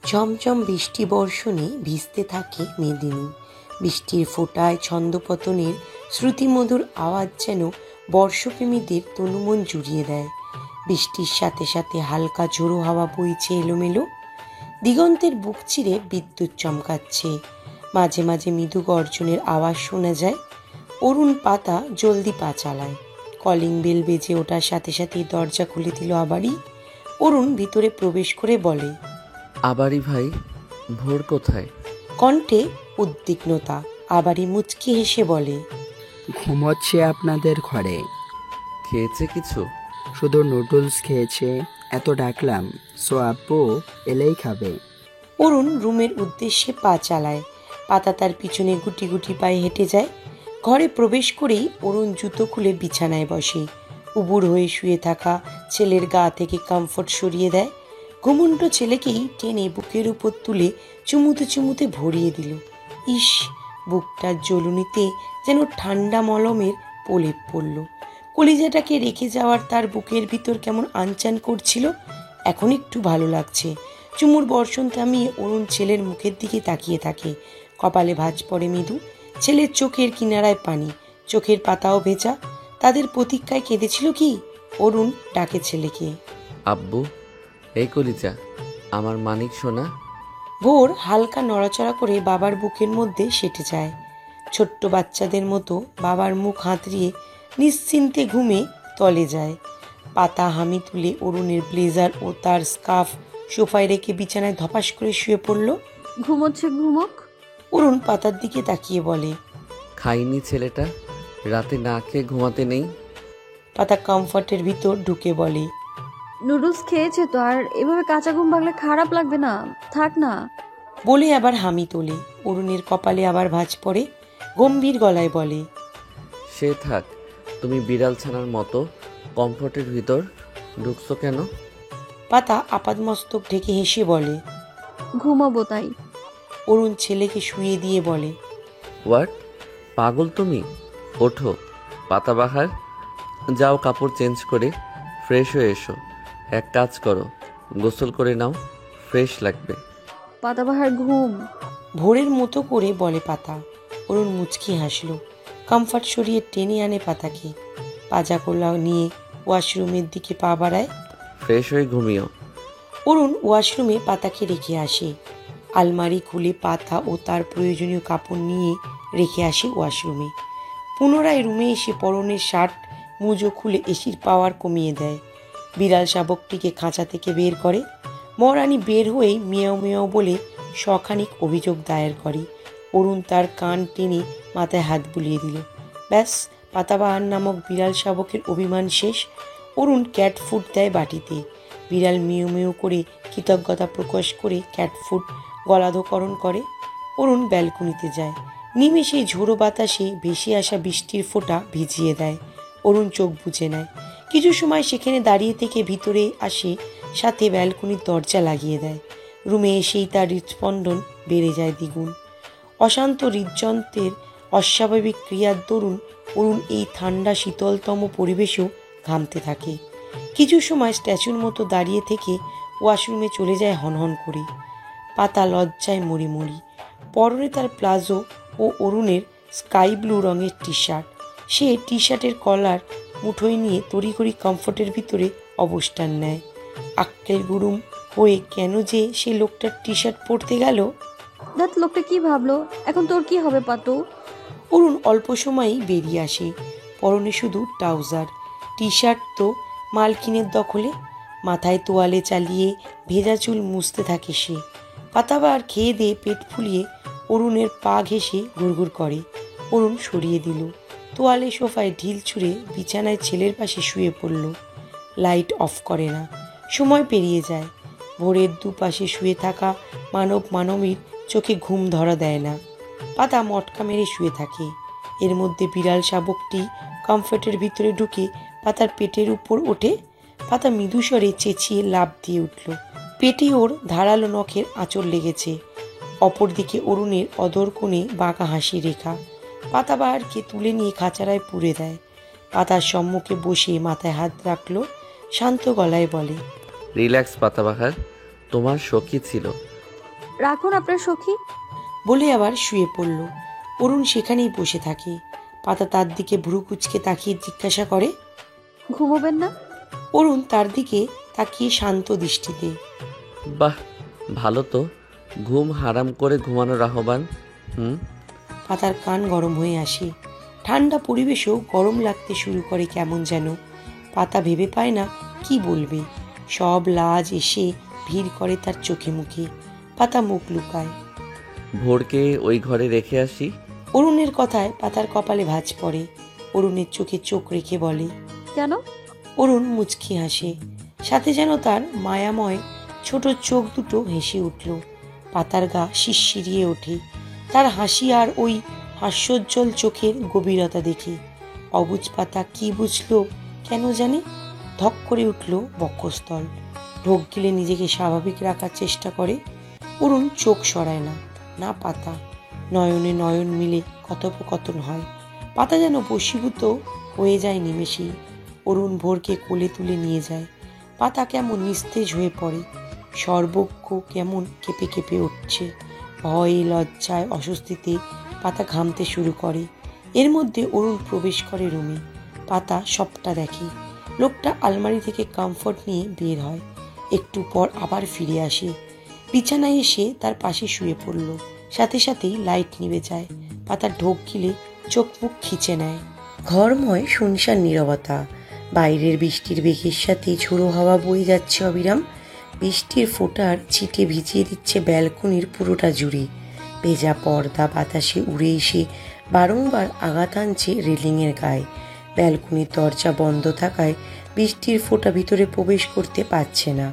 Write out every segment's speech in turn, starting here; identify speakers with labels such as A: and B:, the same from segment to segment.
A: ঝমঝম বৃষ্টি বর্ষণে ভিজতে থাকে মেদিনী। বৃষ্টির ফোঁটায় ছন্দপতনের শ্রুতিমধুর আওয়াজ যেন বর্ষপ্রেমীদের তনুমন জুড়িয়ে দেয়। বৃষ্টির সাথে সাথে হালকা ঝোড়ো হাওয়া বইছে এলোমেলো, দিগন্তের বুক চিরে বিদ্যুৎ চমকাচ্ছে। মাঝে মাঝে মৃদু গর্জনের আওয়াজ শোনা যায়। অরুণ পাতা জলদি পা চালায়। কলিং বেল বেজে ওঠার সাথে সাথেই দরজা খুলে দিল আবারই। অরুণ ভিতরে প্রবেশ করে বলে,
B: আবারই ভাই, ভোর কোথায়?
A: কণ্ঠে উদ্বিগ্নতা। আবারই মুচকি হেসে বলে,
C: ঘুমোচ্ছে আপনাদের ঘরে।
B: খেয়েছে কিছু?
C: শুধু নুডলস খেয়েছে। এত ডাকলাম, সো আপু এলেই খাবে।
A: অরুণ রুমের উদ্দেশ্যে পা চালায়। পাতা তার পিছনে গুটি গুটি পায়ে হেঁটে যায়। ঘরে প্রবেশ করেই অরুণ জুতো খুলে বিছানায় বসে। উবুর হয়ে শুয়ে থাকা ছেলের গা থেকে কমফোর্ট সরিয়ে দেয়। ঘুমন্ত ছেলেকেই টেনে বুকের উপর তুলে চুমুতে চুমুতে ভরিয়ে দিল। ইস, বুকটার জ্বলুনিতে যেন ঠান্ডা মলমের প্রলেপ পড়ল। কলিজাটাকে রেখে যাওয়ার তার বুকের ভিতর কেমন আনচান করছিল। এখন একটু ভালো লাগছে। চুমুর বর্ষণ থামিয়ে অরুণ ছেলের মুখের দিকে তাকিয়ে থাকে। কপালে ভাঁজ পড়ে মৃদু। ছেলের চোখের কিনারায় পানি, চোখের পাতাও ভেজা। তাদের প্রতীক্ষায় কেঁদেছিল কি? অরুণ ডাকে ছেলেকে,
B: আব্বু, এই কলিজা, আমার মানিক সোনা।
A: ভোর হালকা নড়াচড়া করে বাবার বুকের মধ্যে সেটে যায়। ছোট্ট বাচ্চাদের মতো বাবার মুখ হাতড়িয়ে নিশ্চিন্তে ঘুমে তলে যায়। পাতা হামি তুলে অরুণের ব্লেজার ও তার স্কার্ফ সোফায় রেখে বিছানায় ধপাস করে শুয়ে পড়ল।
D: ঘুমোচ্ছে, ঘুমোক।
A: অরুণ পাতার দিকে তাকিয়ে বলে,
B: খাইনি ছেলেটা, রাতে না খেয়ে ঘুমাতে নেই।
A: পাতা কমফর্টের ভিতর ঢুকে বলে,
D: নুডলস খেয়েছে তো, আর এভাবে কাঁচা ঘুম ভাগলে খারাপ লাগবে না? থাক না।
A: বলে আবার হামি তোলে। অরুণের কপালে আবার ভাঁজ পড়ে। গম্ভীর গলায় বলে,
B: সে থাক, তুমি বিড়াল ছানার মতো কমফোর্টের ভিতর ঢুকছো কেন?
A: পাতা আপাদমস্তক ঢেকে হেসে বলে,
D: ঘুমাবো তাই।
A: অরুণ ছেলেকে শুয়ে দিয়ে বলে,
B: হোয়াট, পাগল তুমি? ওঠো পাতাবাহার, যাও কাপড় চেঞ্জ করে ফ্রেশ হয়ে এসো। এক কাজ করো, গোসল করে নাও, ফ্রেশ লাগবে।
D: পাতাবাহার ঘুম।
A: ভোরের মতো করে বলে পাতা। অরুণ মুচকি হাসল। কমফর্ট সরিয়ে টেনে আনে পাতাকে। পাজা কোলা নিয়ে ওয়াশরুমের দিকে পা বাড়ায়।
B: ফ্রেশ হয়ে ঘুমিও।
A: অরুণ ওয়াশরুমে পাতাকে রেখে আসে। আলমারি খুলে পাতা ও তার প্রয়োজনীয় কাপড় নিয়ে রেখে আসে ওয়াশরুমে। পুনরায় রুমে এসে পরনের শার্ট মুজো খুলে এসির পাওয়ার কমিয়ে দেয়। বিড়াল শাবকটিকে খাঁচা থেকে বের করে। মহারানী বের হয়েই মেয়াও মেয়াও বলে শখানিক অভিযোগ দায়ের করে। অরুণ তার কান টেনে মাথায় হাত বুলিয়ে দিল। ব্যাস, পাতাবাহার নামক বিড়াল শাবকের অভিমান শেষ। অরুণ ক্যাট ফুড দেয় বাটিতে। বিড়াল মিউ মিউ করে কৃতজ্ঞতা প্রকাশ করে ক্যাট ফুড গলাধকরণ করে। অরুণ ব্যালকনিতে যায়। নিমেষে ঝোড়ো বাতাসে ভেসে আসা বৃষ্টির ফোঁটা ভিজিয়ে দেয়। অরুণ চোখ বুজে নেয়। কিছু সময় সেখানে দাঁড়িয়ে থেকে ভিতরে আসে, সাথে ব্যালকনির দরজা লাগিয়ে দেয়। রুমে এসেই তার হৃৎস্পন্দন বেড়ে যায় দ্বিগুণ। অশান্ত হৃদযন্ত্রের অস্বাভাবিক ক্রিয়ার দরুন অরুণ এই ঠান্ডা শীতলতম পরিবেশেও ঘামতে থাকে। কিছু সময় স্ট্যাচুর মতো দাঁড়িয়ে থেকে ওয়াশরুমে চলে যায় হনহন করে। পাতা লজ্জায় মরি মরি। পরনে তার প্লাজো ও অরুণের স্কাই ব্লু রঙের টি শার্ট। সে টি শার্টের কলার মুঠোয় নিয়ে তড়িঘড়ি কমফোর্টের ভিতরে অবস্থান নেয়। আক্কেল গুরুম হয়ে কেন যে সে লোকটার টি শার্ট পরতে গেল।
D: দেখ লোকটা কি ভাবলো। এখন তোর কি হবে পাতু?
A: অরুণ অল্প সময়েই বেরিয়ে আসে। পরনে শুধু ট্রাউজার, টি শার্ট তো মালকিনের দখলে। মাথায় তোয়ালে চালিয়ে ভেজা চুল মুছতে থাকে সে। পাতাবার খেয়ে দিয়ে পেট ফুলিয়ে অরুণের পা ঘেঁষে ঘুরঘুর করে। অরুণ সরিয়ে দিল। তোয়ালে সোফায় ঢিল ছুঁড়ে বিছানায় ছেলের পাশে শুয়ে পড়ল। লাইট অফ করে না। সময় পেরিয়ে যায়। ভোরের দুপাশে শুয়ে থাকা মানবীর চোখে ঘুম ধরা দেয় না। পাতা মটকা মেরে শুয়ে থাকে। এর মধ্যে বিড়াল শাবকটি কমফর্টের ভিতরে ঢুকে পাতার পেটের উপর ওঠে। পাতা মৃদুস্বরে চেঁচিয়ে লাফ দিয়ে উঠল। পেটে ওর ধারালো নখের আঁচড় লেগেছে। অপরদিকে অরুণের অধর কোণে বাঁকা হাসি রেখা। পাতাবাহারকে তুলে নিয়ে খাঁচারায় পুরে দেয়। পাতার সম্মুখে বসে মাথায় হাত রাখলো। শান্ত গলায় বলে,
B: রিল্যাক্স পাতাবাহার, তোমার সখী ছিল,
D: রাখুন আপনার সখী।
A: বলে আবার শুয়ে পড়ল। অরুণ সেখানেই বসে থাকে। পাতা তার দিকে ভ্রু কুঁচকে তাকিয়ে জিজ্ঞাসা করে,
D: ঘুমোবেন না?
A: অরুণ তার দিকে তাকিয়ে শান্ত দৃষ্টিতে।
B: বাহ, ভালো তো। ঘুম হারাম করে ঘুমানোর আহ্বান।
A: পাতার কান গরম হয়ে আসে। ঠান্ডা পরিবেশেও গরম লাগতে শুরু করে কেমন যেন। পাতা ভেবে পায় না কি বলবে। সব লাজ এসে ভিড় করে তার চোখে মুখে। পাতা মুখ লুকায়।
B: ভোরকে ওই ঘরে রেখে আসি।
A: অরুণের কথায় পাতার কপালে ভাঁজ পড়ে। অরুণের চোখে চোখ রেখে বলে,
D: কেন?
A: অরুণ মুচকি হাসে। সাথে যেন তার মায়াময় ছোট চোখ দুটো হেসে উঠল। পাতার গা শিরশিরিয়ে ওঠে তার হাসি আর ওই হাস্যোজ্জ্বল চোখের গভীরতা দেখে। অবুঝ পাতা কি বুঝলো কেন জানে, ধক করে উঠল বক্ষস্থল। ঢোক গিলে নিজেকে স্বাভাবিক রাখার চেষ্টা করে। অরুণ চোখ সরায় না, না পাতা। নয়নে নয়ন মিলে কথোপকথন হয়। পাতা যেন বশীভূত হয়ে যায় নিমেষেই। অরুণ ভোরকে কোলে তুলে নিয়ে যায়। পাতা কেমন নিস্তেজ হয়ে পড়ে। সর্বজ্ঞ কেমন কেঁপে কেঁপে উঠছে। ভয়ে লজ্জায় অস্বস্তিতে পাতা ঘামতে শুরু করে। এর মধ্যে অরুণ প্রবেশ করে রুমে। পাতা সবটা দেখে। লোকটা আলমারি থেকে কমফর্ট নিয়ে বের হয়। একটু পর আবার ফিরে আসে। বিছানায় এসে তার পাশে শুয়ে পড়ল। সাথে সাথেই লাইট নিভে যায়। পাতার ঢোক গিলে চোখ মুখ খিচে নেয়। ঘরময় শুনশান নীরবতা। বাইরের বৃষ্টির বেগের সাথে ঝোড়ো হাওয়া বয়ে যাচ্ছে অবিরাম। বৃষ্টির ফোঁটার ছিটে ভিজিয়ে দিচ্ছে ব্যালকনির পুরোটা জুড়ে। ভেজা পর্দা বাতাসে উড়ে এসে বারংবার আঘাত আনছে রেলিংয়ের গায়ে। ব্যালকনির দরজা বন্ধ থাকায় বৃষ্টির ফোঁটা ভিতরে প্রবেশ করতে পারছে না।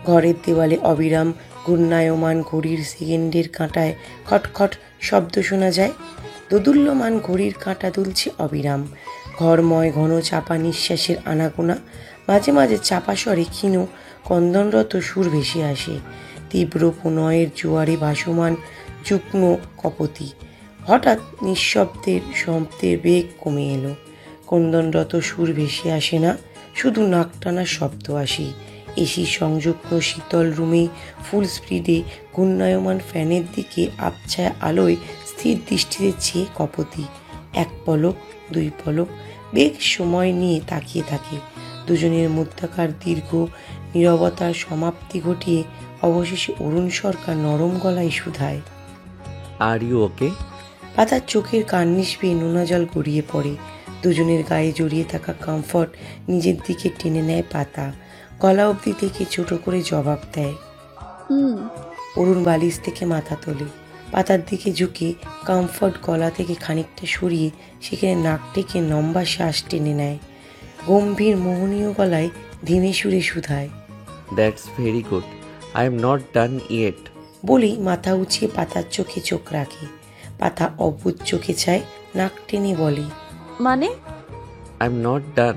A: ঘরের দেওয়ালে অবিরাম ঘূর্ণায়মান ঘড়ির সেকেন্ডের কাঁটায় খটখট শব্দ শোনা যায়। দোদুল্যমান ঘড়ির কাঁটা দুলছে অবিরাম। ঘরময় ঘন চাপা নিঃশ্বাসের আনাগোনা। মাঝে মাঝে চাপা স্বরে ক্ষীণ কন্দনরত সুর ভেসে আসে। তীব্র প্রণয়ের জোয়ারে ভাসমান যুগ্ম কপতি। হঠাৎ নিঃশব্দের শব্দের বেগ কমে এলো। ক্রন্দনরত সুর ভেসে আসে না, শুধু নাকটানা শব্দ আসে। এসি সংযুক্ত শীতল রুমে ফুল স্পিডে ঘূর্ণায়মান ফ্যানের দিকে আবছায়া আলোয় স্থির দৃষ্টিতে চেয়ে কপতি এক পলক দুই পলক বেগ সময় নিয়ে তাকিয়ে থাকে। দুজনের মধ্যকার দীর্ঘ নীরবতার সমাপ্তি ঘটিয়ে অবশেষে অরুণ সরকার নরম গলায় শুধায়,
B: আর ইউ ওকে?
A: পাতার চোখের কার্নিশ বেয়ে নোনা জল গড়িয়ে পড়ে। দুজনের গায়ে জড়িয়ে থাকা কমফর্ট নিজের দিকে টেনে নেয় পাতা। গলা অবধি থেকে ছোট করে জবাব দেয়। অরুণ বালিশ থেকে মাথা তোলে। পাতার দিকে ঝুঁকে কমফর্ট গলা থেকে খানিকটা সরিয়ে সেখানে নাক টেকে লম্বা শ্বাস টেনে নেয়। গম্ভীর মোহনীয় গলায় ধিমে সুরে শুধায়,
B: that's very good. I am not done yet.
A: বলেই মাথা উঁচিয়ে পাতার চোখে চোখ রাখে। পাতা অদ্ভুত চোখে চায়, নাক টেনে বলে,
D: মানে?
B: আই এম নট ডান।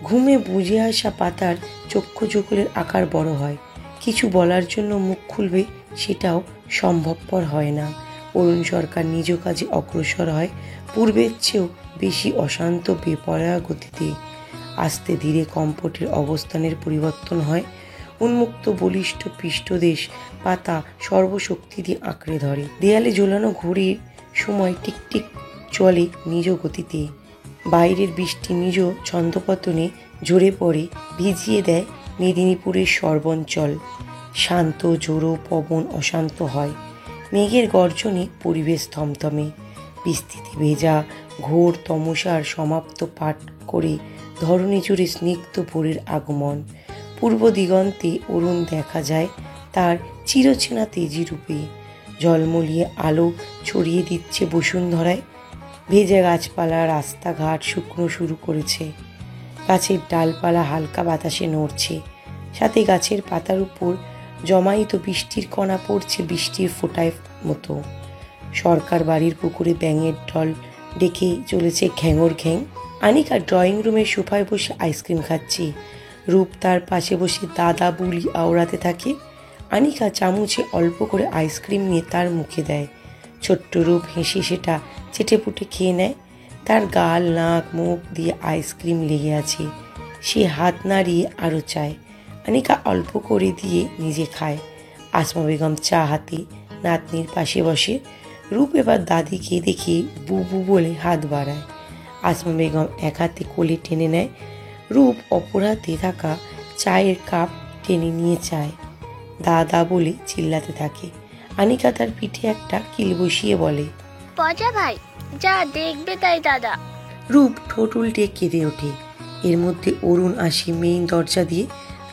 A: ঘুমে বুঝে আসা পাতার চক্ষু যুগলের আকার বড় হয়। কিছু বলার জন্য মুখ খুলবে সেটাও সম্ভবপর হয় না। অরুণ সরকার নিজ কাজে অগ্রসর হয় পূর্বের চেয়েও বেশি অশান্ত বেপরোয়া গতিতে। আস্তে ধীরে কম্পটের অবস্থানের পরিবর্তন হয়। উন্মুক্ত বলিষ্ঠ পৃষ্ঠদেশ পাতা সর্বশক্তি দিয়ে আঁকড়ে ধরে। দেয়ালে ঝোলানো ঘড়ির সময় টিকটিক চলে নিজ গতিতে। বাইরের বৃষ্টি নিজ ছন্দপতনে ঝরে পড়ে, ভিজিয়ে দেয় মেদিনীপুরের সর্বঞ্চল। শান্ত জোড়ো পবন অশান্ত হয়। মেঘের গর্জনে পরিবেশ থমথমে। বিস্তৃতি ভেজা ঘোর তমসার সমাপ্ত পাঠ করে ধরণী জুড়ে স্নিগ্ধ ভোরের আগমন। পূর্ব দিগন্তে অরুণ দেখা যায় তার চিরচেনা তেজি রূপে। ঝলমলিয়ে আলো ছড়িয়ে দিচ্ছে বসুন্ধরায়। ভেজা গাছপালা রাস্তাঘাট শুকনো শুরু করেছে। গাছের ডালপালা হালকা বাতাসে নড়ছে। সাথে গাছের পাতার উপর জমায়িত বৃষ্টির কণা পড়ছে বৃষ্টির ফোঁটায় মতো। সরকার বাড়ির পুকুরে ব্যাঙের ঢল ডেকে চলেছে ঘ্যাঙর ঘ্যাং। আনিকা ড্রয়িং রুমের সোফায় বসে আইসক্রিম খাচ্ছে। রূপ তার পাশে বসে দাদা বুলি আওড়াতে থাকে। আনিকা চামচে অল্প করে আইসক্রিম নিয়ে তার মুখে দেয়। ছোট্ট রূপ হেসে সেটা চেটেপুটে খেয়ে নেয়। তার গাল নাক মুখ দিয়ে আইসক্রিম লেগে আছে। সে হাত নাড়িয়ে আরও চায়। আনিকা অল্প করে দিয়ে নিজে খায়। আসমা বেগম চা হাতে নাতনির পাশে বসে। রূপ এবার দাদিকে দেখে বুবু বলে হাত বাড়ায়। আসমা বেগম এক হাতে কোলে টেনে নেয়, রূপ অপর হাতে থাকা চায়ের কাপ টেনে নিয়ে চায়। দাদা বলে চিল্লাতে থাকে। আনিকা তার পিঠে একটা কিল বসিয়ে বলে,
E: পচা ভাই, যা দেখবে তাই দাদা।
A: রূপ ঠোঁট উল্টে কেঁদে ওঠে। এর মধ্যে অরুণ আসে মেইন দরজা দিয়ে,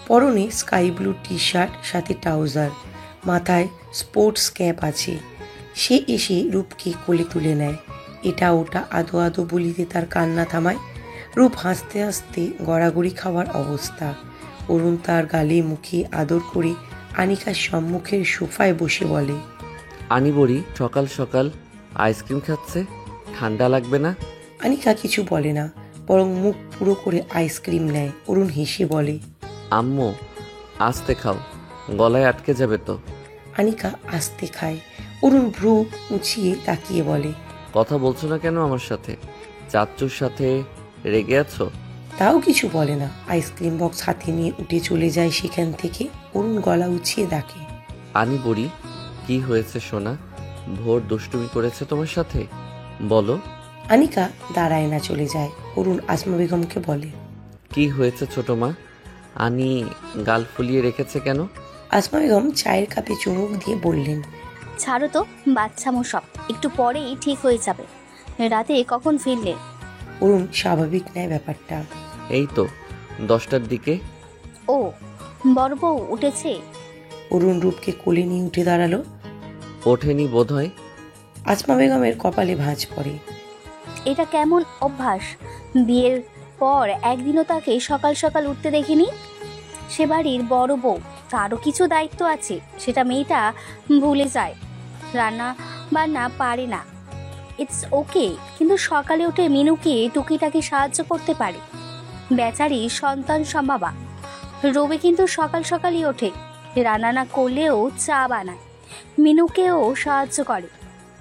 A: পরনে স্কাই ব্লু টি শার্ট, সাথে ট্রাউজার, মাথায় স্পোর্টস ক্যাপ আছে। সে এসে রূপকে কোলে তুলে নেয়। এটা ওটা আদো আদো বলিতে তার কান্না থামায়। রূপ হাসতে হাসতে গড়াগড়ি খাওয়ার অবস্থা। অরুণ তার গালে মুখে আদর করে আনিকার সম্মুখের সোফায় বসে বলে,
B: আনি বড়ি সকাল সকাল আইসক্রিম খাচ্ছে, ঠান্ডা লাগবে না?
A: আনিকা কিছু বলে না, বরং মুখ পুরো করে আইসক্রিম নেয়। অরুণ হেসে বলে,
B: আম্মু আস্তে খাও, গলায় আটকে যাবে তো।
A: আনিকা আস্তে খায়। অরুণ ভ্রু উঁচিয়ে তাকিয়ে বলে,
B: কথা বলছো না কেন আমার সাথে? চাচ্চুর সাথে রেগে আছো?
A: তাও কিছু বলে না। আইসক্রিম বক্স হাতে নিয়ে উঠে চলে যায় সেখান থেকে। অরুণ গলা উঁচিয়ে ডাকে,
B: আনি বুড়ি, কি হয়েছে সোনা? ভোর দুষ্টুমি করেছে তোমার সাথে? বলো।
A: আনিকা দাঁড়ায় না, চলে যায়। অরুণ আসমা বেগমকে বলে,
B: কি হয়েছে ছোট মা? আনি গাল ফুলিয়ে রেখেছে কেন?
A: আসমা বেগম চায়ের কাপে চুমুক দিয়ে বললেন,
F: ছাড়ো তো, বাচ্চামো সব, একটু পরেই ঠিক হয়ে যাবে। রাতে কখন ফিরলে?
A: অরুণ স্বাভাবিক নেয় ব্যাপারটা।
B: এই তো 10টার দিকে।
F: ও, বড় বউ উঠেছে?
A: অরুণ রূপকে কোলে নিয়ে উঠে দাঁড়ালো।
B: ওঠেনি বোধহয়।
A: আসমা বেগমের কপালে ভাঁজ পড়ে।
F: এটা কেমন অভ্যাস? বিয়ের পর একদিনও তাকে সকাল সকাল উঠতে দেখিনি। সে বাড়ির বড় বউ, তারও কিছু দায়িত্ব আছে, সেটা মেয়েটা ভুলে যায়। রান্না বান্না পারে না, ইটস ওকে, কিন্তু সকালে উঠে মিনুকে টুকিটাকি সাহায্য করতে পারে। বেচারি সন্তান সম্ভাবা। রবি কিন্তু সকাল সকালই ওঠে, রান্না না করলেও চা বানায়, মিনুকেও সাহায্য করে।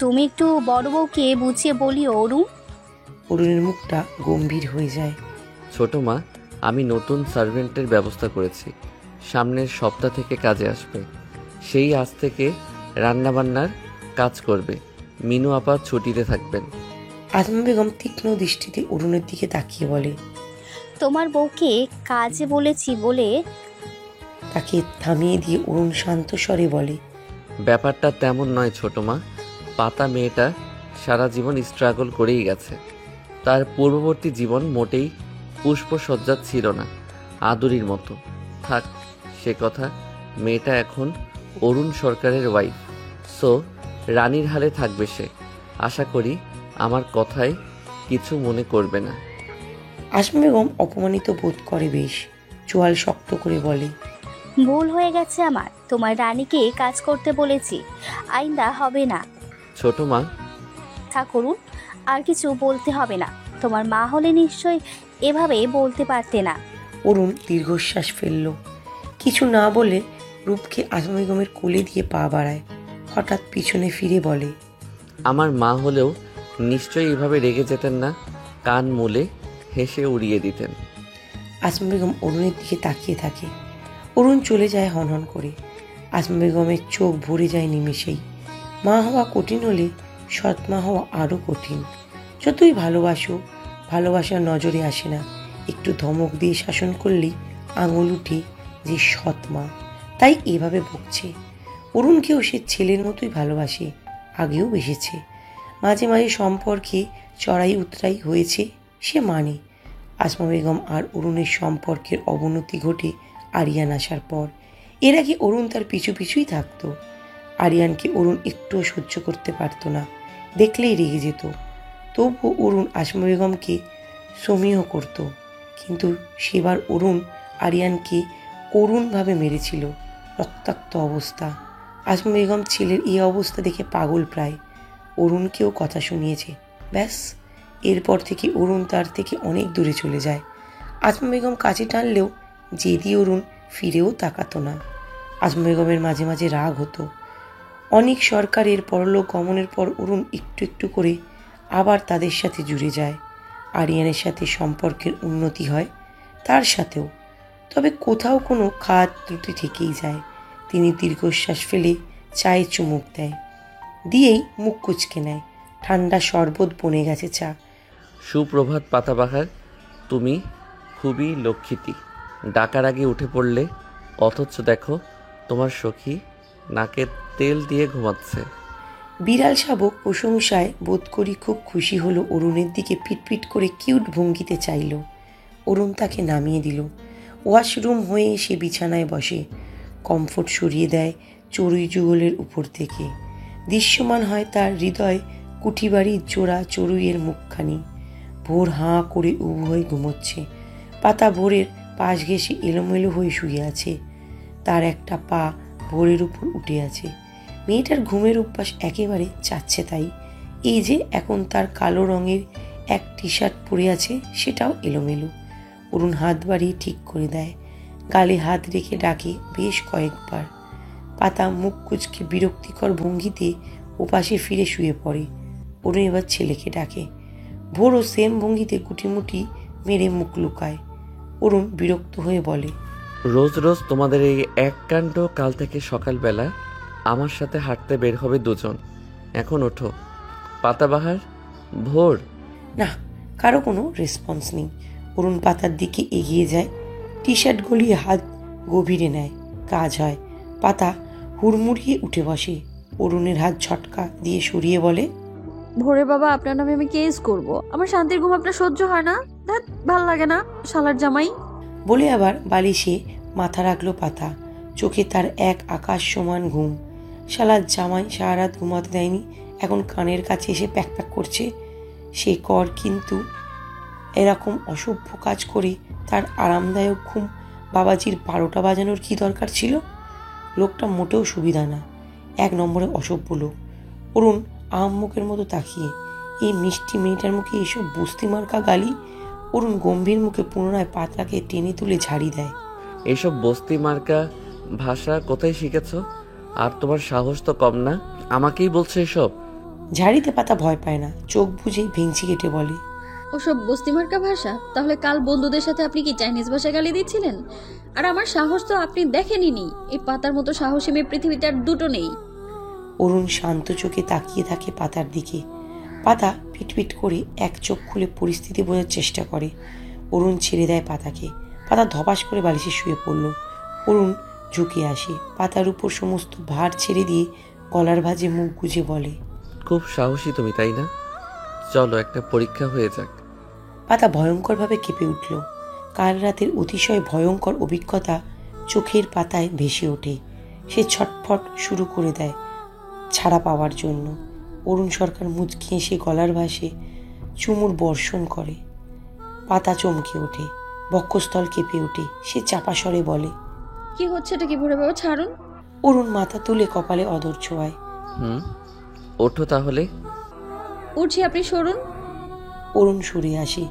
F: তুমি একটু বড় বউকে বুঝিয়ে বলিও অরুণ।
A: অরুণের মুখটা গম্ভীর হয়ে যায়।
B: ছোট মা, আমি নতুন সার্ভেন্টের ব্যবস্থা করেছি, সামনের সপ্তাহ থেকে কাজে আসবে। সেই আজ থেকে রান্নাবান্নার কাজ করবে। মিনু আপা ছুটিতে থাকবেন।
A: আসমা বেগম তীক্ষ্ণ দৃষ্টিতে অরুণের দিকে তাকিয়ে বলে,
F: তোমার বউকে কাজে বলেছি বলে।
A: তাকে থামিয়ে দিয়ে অরুণ শান্ত স্বরে বলে,
B: ব্যাপারটা তেমন নয় ছোট মা। পাতা মেয়েটা সারা জীবন স্ট্রাগল করেই গেছে। তার পূর্ববর্তী জীবন মোটেই পুষ্পসজ্জা ছিল না, আদুরির মতো। থাক সে কথা। মেয়েটা এখন অরুণ সরকারের ওয়াইফ, সো রানীর হালে থাকবে সে। আশা করি আমার কথায় কিছু মনে করবে না।
A: আসমা বেগম অপমানিত বোধ করে বেশ। চোয়াল শক্ত করে বলে,
F: ভুল হয়ে গেছে আমার, তোমার রানীকে কাজ করতে বলেছি, আইন্দা হবে না।
B: ছোট মা,
F: তা করুন, আর কিছু বলতে হবে না। তোমার মা হলে নিশ্চয় এভাবে বলতে পারতে না।
A: অরুণ দীর্ঘশ্বাস ফেলল। কিছু না বলে রূপকে আসমা বেগমের কোলে দিয়ে পা বাড়ায়। হঠাৎ পিছনে ফিরে বলে,
B: আমার মা হলেও নিশ্চয়ই এভাবে রেগে যেতেন না, কান মুলে হেসে উড়িয়ে দিতেন।
A: আসমা বেগম অরুণের দিকে তাকিয়ে থাকে। অরুণ চলে যায় হনহন করে। আসমা বেগমের চোখ ভরে যায় নিমেষেই। মা হওয়া কঠিন হলে সৎ মা হওয়া আরও কঠিন। যতই ভালোবাসো, ভালোবাসার নজরে আসে না। একটু ধমক দিয়ে শাসন করলেই আঙুল উঠে যে সৎ মা। তাই এভাবে বকছে। অরুণকেও সে ছেলের মতোই ভালোবাসে, আগেও বেসেছে। মাঝে মাঝে সম্পর্কে চড়াই উতরাই হয়েছে, সে মানে। আসমা বেগম আর অরুণের সম্পর্কের অবনতি ঘটে আরিয়ান আসার পর। এর আগে অরুণ তার পিছু পিছুই থাকতো। আরিয়ানকে অরুণ একটুও সহ্য করতে পারত না, দেখলেই রেগে যেত। তবুও অরুণ আসমা বেগমকে সমীহ করত। কিন্তু সেবার অরুণ আরিয়ানকে করুণভাবে মেরেছিল। রক্তাক্ত অবস্থা। আসমা বেগম ছেলের এই অবস্থা দেখে পাগল প্রায়। অরুণকেও কথা শুনিয়েছে। ব্যাস, এরপর থেকে অরুণ তার থেকে অনেক দূরে চলে যায়। আসমা বেগম কাছে টানলেও জেদি অরুণ ফিরেও তাকাতো না। আসমা বেগমের মাঝে মাঝে রাগ হতো। অনেক সরকারের পরলোক গমনের পর অরুণ একটু একটু করে আবার তাদের সাথে জুড়ে যায়। আরিয়ানের সাথে সম্পর্কের উন্নতি হয়, তার সাথেও। তবে কোথাও কোনো খাত ত্রুটি থেকেই যায়। তিনি দীর্ঘশ্বাস ফেলে চায়ে চুমুক দেয়, দিয়েই মুখ কুচকে নেয়। ঠান্ডা শরবত বনে গেছে চা।
B: সুপ্রভাত পাতাবাহার, তুমি খুবই লক্ষ্মীটি। ডাকার আগে উঠে পড়লে, অথচ দেখো তোমার সখী নাকে তেল দিয়ে ঘুমাচ্ছে।
A: বিড়াল শাবক প্রশংসায় বোধ করি খুব খুশি হলো। অরুণের দিকে পিটপিট করে কিউট ভঙ্গিতে চাইল। অরুণ তাকে নামিয়ে দিল। ওয়াশরুম হয়ে সে বিছানায় বসে, কমফোর্ট সরিয়ে দেয় চড়ুই যুগলের উপর থেকে। দৃশ্যমান হয় তার হৃদয় কুঠিবাড়ির জোড়া চড়ুইয়ের মুখখানি। ভোর হাঁ করে উভয় ঘুমোচ্ছে। পাতা ভোরের পাশ ঘেঁষে এলোমেলো হয়ে শুয়ে আছে। তার একটা পা ভোরের উপর উঠে আছে। মেয়েটার ঘুমের অভ্যাস একেবারে চাচ্ছে তাই। এই যে এখন তার কালো রঙের এক টি শার্ট পরে আছে, সেটাও এলোমেলো। অরুণ হাত বাড়িয়ে ঠিক করে দেয়, গালে হাত রেখে ডাকে বেশ কয়েকবার। পাতা মুখ কুচকে বিরক্তিকর ভঙ্গিতে ওপাশে ফিরে শুয়ে পড়ে। অরুণ এবার ছেলেকে ডাকে। ভোরও সেম ভঙ্গিতে কুটিমুটি মেরে মুখ লুকায়। অরুণ বিরক্ত হয়ে বলে,
B: রোজ রোজ তোমাদের এই এক কাণ্ড। কাল থেকে সকালবেলা আমার সাথে হাঁটতে বের হবে দুজন। এখন ওঠো। পাতাবাহার, ভোর।
A: না, কারো কোনো রেসপন্স নেই। অরুণ পাতার দিকে এগিয়ে যায়, টি শার্ট গলিয়ে হাত গভীরে নেয়। কাজ হয়। পাতা হুড়মুড়িয়ে উঠে বসে। অরুণের হাত ঝটকা দিয়ে সরিয়ে বলে,
D: ভোরে বাবা আপনার নামে আমি কেস করব। আমার শান্তির ঘুম আপনার সহ্য হয় না? ধ্যাৎ, ভাল লাগে না শালার জামাই।
A: বলে আবার বালিশে মাথা রাখলো পাতা। চোখে তার এক আকাশ সমান ঘুম। শালার জামাই সারা রাত ঘুমাতে দেয়নি, এখন কানের কাছে এসে প্যাক প্যাক করছে। সে কর, কিন্তু এরকম অসভ্য কাজ করে তার আরামদায়ক ঘুম বাবাজির 12টা বাজানোর কি দরকার ছিল? লোকটা মোটেও সুবিধা না, 1 নম্বরে অসভ্য লোক। অরুণ আহাম্মকের মতো তাকিয়ে, এই মিষ্টি মেয়েটার মুখে এইসব বস্তি মার্কা গালি। অরুণ গম্ভীর মুখে পুনরায় পাতাকে টেনে তুলে ঝাড়ি দেয়।
B: এইসব বস্তি মার্কা ভাষা কোথায় শিখেছ? আর তোমার সাহস তো কম না, আমাকেই বলছো এসব?
A: ঝাড়িতে পাতা ভয় পায় না, চোখ বুঝে ভেঙচি কেটে বলে,
D: ওসব বস্তিমার্কা ভাষা? তাহলে কাল বন্ধুদের সাথে আপনি কি চাইনিজ ভাষা গালি দিচ্ছিলেন? আর আমার সাহস তো আপনি দেখেনইনি। এই পাতার মতো সাহসী মেয়ে পৃথিবীতে আর দুটো নেই।
A: অরুণ শান্ত চোখে তাকিয়ে থাকে পাতার দিকে। পাতা পিটপিট করে এক চোখ খুলে পরিস্থিতি বোঝার চেষ্টা করে। অরুণ ছেড়ে দেয় পাতাকে। পাতা ধপাস করে বালিশে শুয়ে পড়ল। অরুণ ঝুঁকে আসে, পাতার উপর সমস্ত ভার ছেড়ে দিয়ে গলার ভাঁজে মুখ গুজে বলে,
B: খুব সাহসী তুমি, তাই না? চলো একটা পরীক্ষা হয়ে যাক।
A: পাতা ভয়ঙ্করভাবে কেঁপে উঠল। কাল রাতের অতিশয় ভয়ঙ্কর অভিজ্ঞতা চোখের পাতায় ভেসে ওঠে। সে ছটফট শুরু করে দেয় ছাড়া পাওয়ার জন্য। অরুণ সরকার মুচকি এসে গলার ভাসে চুমুর বর্ষণ করে। পাতা চমকে ওঠে, বক্ষস্থল কেঁপে ওঠে। সে চাপা স্বরে বলে,
D: কি হচ্ছে এটা? কি ভোরে বাবা, ছাড়ুন।
A: অরুণ মাথা তুলে কপালে অদর ছোঁয়ায়।
B: ওঠো তাহলে।
D: উঠছি, আপনি সরুন।
A: অরুণ সরে আসে।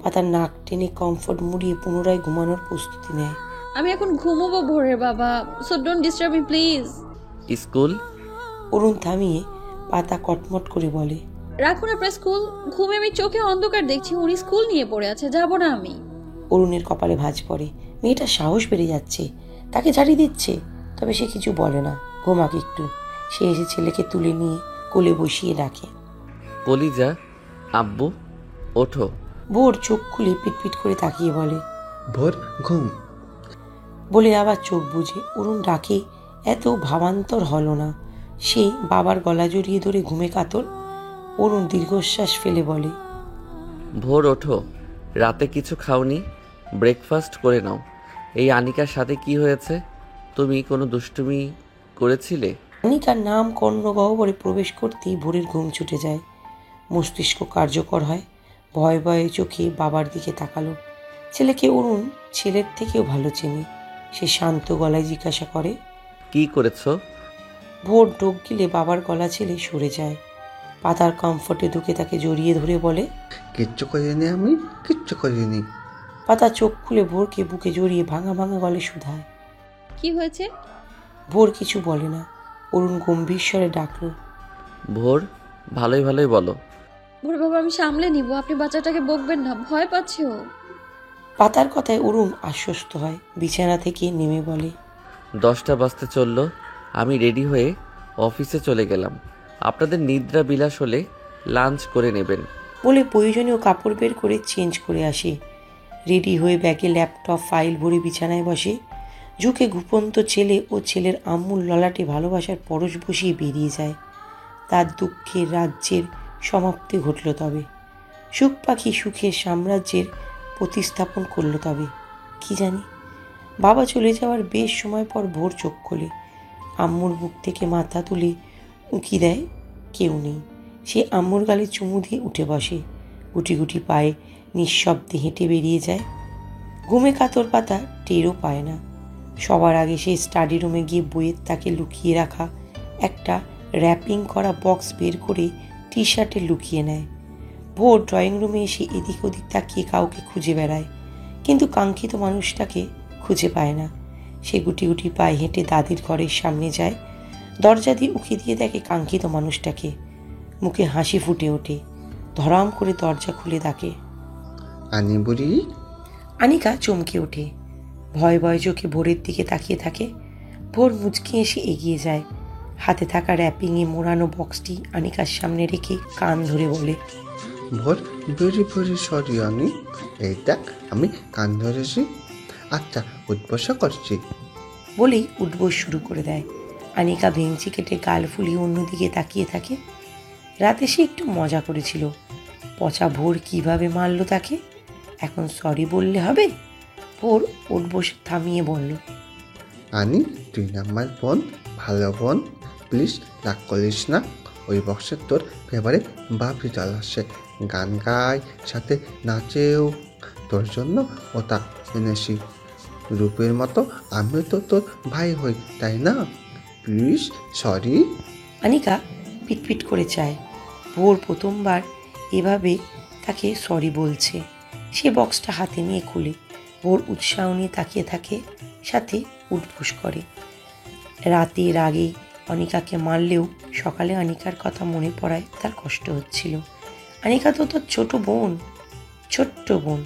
A: পাতার নাক টেনে কমফোর্ট মুড়িয়ে পুনরায় ঘুমানোর প্রস্তুতি নেয়।
D: আমি এখন ঘুমোবো ভোরের বাবা, so don't disturb me please.
B: School?
A: Arun থামিয়ে পাতা কটমট করে বলে,
D: রাখুন আপনার স্কুল। ঘুমে আমি চোখে অন্ধকার দেখছি, উনি স্কুল নিয়ে পড়ে আছে, যাবো না আমি।
A: অরুণের কপালে ভাঁজ পড়ে। মেয়েটার সাহস বেড়ে যাচ্ছে, তাকে ঝাড়ি দিচ্ছে। তবে সে কিছু বলে না, ঘুমাক একটু। সে এসে ছেলেকে তুলে নিয়ে কোলে বসিয়ে ডাকে,
B: কলিজা, আব্বু ওঠো।
A: ভোর চোখ খুলে পিটপিট করে তাকিয়ে বলে,
G: ভোর ঘুম।
A: বলে আবার চোখ বুজে। অরুণ ডাকে এত ভাবান্তর হলো না। সে বাবার গলা জড়িয়ে ধরে ঘুমে কাতর। অরুণ দীর্ঘশ্বাস ফেলে বলে,
B: ভোর ওঠো। রাতে কিছু খাওনি? ব্রেকফাস্ট করে নাও। এই আনিকার সাথে কি হয়েছে? তুমি কোনো দুষ্টুমি করেছিলে?
A: অনিকার নাম কর্ণগহ্বরে প্রবেশ করতেই ভোরের ঘুম ছুটে যায়। মস্তিষ্ক কার্যকর হয়। ভয়ে ভয়ে চোখে বাবার দিকে তাকালো। ছেলেকে অরুণ ছেলের থেকেও ভালো চেনে। সে শান্ত গলায় জিজ্ঞাসা করে,
B: কি করেছো?
A: ভোর ঢোক গিলে বাবার গলা ছেলে সরে যায়। পাতার কমফোর্টে ঢুকে তাকে জড়িয়ে ধরে বলে,
G: কিচ্ছু করিনি, আমি কিচ্ছু করিনি।
A: পাতা চোখ খুলে ভোরকে বুকে জড়িয়ে ভাঙা ভাঙা গলে শুধায়।
D: কি হয়েছে?
A: ভোর কিছু বলে না। অরুণ গম্ভীর স্বরে ডাকলো,
B: ভোর, ভালোই ভালোই বলো।
D: ভোরে বাবা আমি সামলে নিব, আপনি বাচ্চাটাকে বকবেন না, ভয় পাচ্ছে ও।
A: পাতার কথায় অরুণ আশ্বস্ত হয়। বিছানা থেকে নেমে বলে,
B: 10টা বাজতে চললো, আমি রেডি হয়ে অফিসে চলে গেলাম। আপনাদের নিদ্রা বিলাস হলে লাঞ্চ করে নেবেন।
A: বলে প্রয়োজনীয় কাপড় বের করে চেঞ্জ করে আসে। রেডি হয়ে ব্যাগে ল্যাপটপ ফাইল ভরে বিছানায় বসে। ঝুঁকে ঘুপন্ত ছেলে ও ছেলের আম্মুর ললাটে ভালোবাসার পরশ বসিয়ে বেরিয়ে যায়। তার দুঃখের রাজ্যের সমাপ্তি ঘটল তবে। সুখ পাখি সুখের সাম্রাজ্যের প্রতিস্থাপন করল তবে। কি জানি। বাবা চলে যাওয়ার বেশ সময় পর ভোর চোখ খোলে। আম্মুর বুক থেকে মাথা তুলে উঁকি দেয়, কেউ নেই। সে আম্মুর গালে চুমু দিয়ে উঠে বসে। গুটি গুটি পায়ে নিঃশব্দে হেঁটে বেরিয়ে যায়। ঘুমে কাতর পাতা টেরও পায় না। সবার আগে সে স্টাডি রুমে গিয়ে বইয়ের তাকে লুকিয়ে রাখা একটা র্যাপিং করা বক্স বের করে টি শার্টে লুকিয়ে নেয়। ভোর ড্রয়িং রুমে এসে এদিক ওদিক তাকিয়ে কাউকে খুঁজে বেড়ায়, কিন্তু কাঙ্ক্ষিত মানুষটাকে খুঁজে পায় না। সে গুটি গুটি পায়ে হেঁটে দাদির ঘরের সামনে যায়। দরজা দিয়ে উঁকি দিয়ে দেখে কাঙ্ক্ষিত মানুষটাকে। মুখে হাসি ফুটে ওঠে। ধরাম করে দরজা খুলে ডাকে,
G: আনি বুড়ি।
A: আনিকা চমকে ওঠে। ভয় ভয় চোখে ভোরের দিকে তাকিয়ে থাকে। ভোর মুচকি এসে এগিয়ে যায়। হাতে থাকা র্যাপিংয়ে মোড়ানো বক্সটি আনিকার সামনে রেখে কান ধরে বলে,
G: ভোর ভেরি ভেরি সরি আনি। এই দেখ আমি কান ধরেছি। আচ্ছা উদ্বাসা করছি।
A: বলেই উঠবোস শুরু করে দেয়। আনিকা ভেঙচি কেটে গাল ফুলিয়ে অন্যদিকে তাকিয়ে থাকে। রাতে সে একটু মজা করেছিল। পচা ভোর কিভাবে মারল তাকে। এখন সরি বললে হবে? ভোর উঠবোস থামিয়ে বলল,
G: আনি তুই আমার বোন, ভালো বোন, প্লিজ রাগ করিস না। ওই বক্সে তোর ফেভারিট বাপি চাল আসে, গান গায়, সাথে নাচেও। তোর জন্য ওটা এনেছি। রূপের মতো আমিও তো তোর ভাই হই, তাই না? Please sorry.
A: আনিকা পিটপিট করে চায়। ভোর প্রথমবার এভাবে তাকে সরি বলছে। সে বক্সটা হাতে নিয়ে খুলে। ভোর উৎসাহ নিয়ে তাকিয়ে থাকে, সাথে উঠবোস করে। রাতের আগে অনিকাকে মারলেও সকালে আনিকার কথা মনে পড়ায় তার কষ্ট হচ্ছিল। আনিকা তো তোর ছোট বোন, ছোট্ট বোন।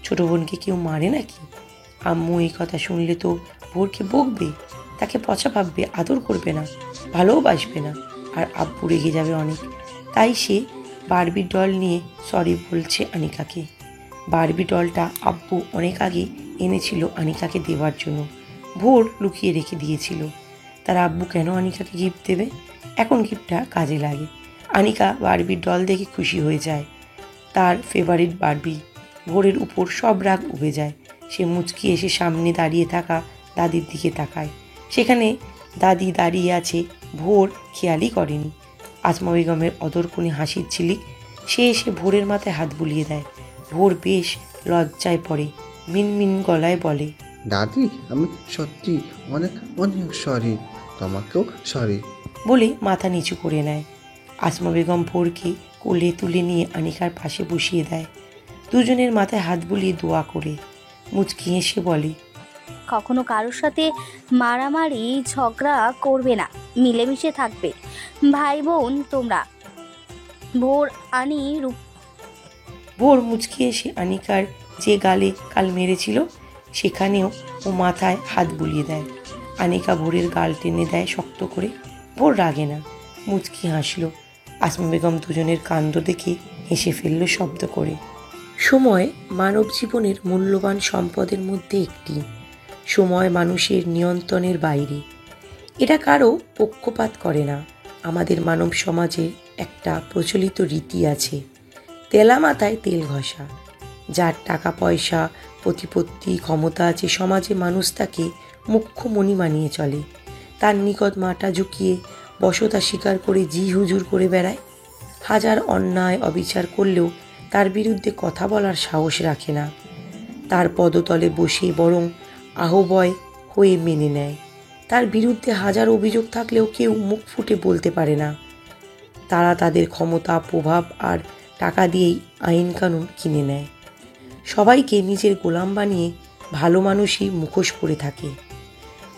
A: ছোট বোনকে কেউ মারে নাকি? আম্মু এই কথা শুনলে তো ভোরকে বকবে, তাকে পচা ভাববে, আদর করবে না, ভালোবাসবে না। আর আব্বু রেগে যাবে অনেক। তাই সে বারবি ডল নিয়ে সরি বলছে আনিকাকে। বারবি ডলটা আব্বু অনেক আগে এনেছিল আনিকাকে দেওয়ার জন্য। ভোর লুকিয়ে রেখে দিয়েছিল। তার আব্বু কেন আনিকাকে গিফট দেবে? এখন গিফটটা কাজে লাগে। আনিকা বারবির ডল দেখে খুশি হয়ে যায়। তার ফেভারিট বারবি। ভোরের উপর সব রাগ উবে যায়। সে মুচকি এসে সামনে দাঁড়িয়ে থাকা দাদির দিকে তাকায়। সেখানে দাদি দাঁড়িয়ে আছে। ভোর খেয়ালই করেনি। আসমা বেগমের অদরকুনি হাসির ঝিলিক। সে এসে ভোরের মাথায় হাত বুলিয়ে দেয়। ভোর বেশ লজ্জায় পড়ে। মিনমিন গলায় বলে,
G: দাদি আমি সত্যি অনেক অনেক সরি। তোমাকেও সরি।
A: বলে মাথা নিচু করে নেয়। আসমা বেগম ভোরকে কোলে তুলে নিয়ে আনিকার পাশে বসিয়ে দেয়। দুজনের মাথায় হাত বুলিয়ে দোয়া করে মুচকি হেসে বলে,
F: কখনো কারোর সাথে মারামারি ঝগড়া করবে না, মিলেমিশে থাকবে ভাই বোন তোমরা। ভোর আনি রূপ।
A: ভোর মুচকি এসে আনিকার যে গালে কাল মেরেছিল সেখানেও ও মাথায় হাত বুলিয়ে দেয়। আনিকা ভোরের গাল টেনে দেয় শক্ত করে। ভোর রাগে না, মুচকি হাসল। আসমা বেগম দুজনের কাণ্ড দেখে হেসে ফেলল শব্দ করে। সময় মানব জীবনের মূল্যবান সম্পদের মধ্যে একটি। সময় মানুষের নিয়ন্ত্রণের বাইরে। এটা কারো পক্ষপাত করে না। আমাদের মানব সমাজে একটা প্রচলিত রীতি আছে, তেলা মাথায় তেল ঘষা। যার টাকা পয়সা, প্রতিপত্তি, ক্ষমতা আছে, সমাজে মানুষ তাকে মুখ্য মণি মানিয়ে চলে। তার নিকট মাথা ঝুঁকিয়ে বশতা স্বীকার করে জি হুজুর করে বেড়ায়। হাজার অন্যায় অবিচার করলেও তার বিরুদ্ধে কথা বলার সাহস রাখে না। তার পদতলে বসে বরং আহ্বয় হয়ে মেনে নেয়। তার বিরুদ্ধে হাজার অভিযোগ থাকলেও কেউ মুখ ফুটে বলতে পারে না। তারা তাদের ক্ষমতা, প্রভাব আর টাকা দিয়েই আইন কানুন কিনে নেয়। সবাইকে নিজের গোলাম বানিয়ে ভালো মানুষই মুখোশ পরে থাকে।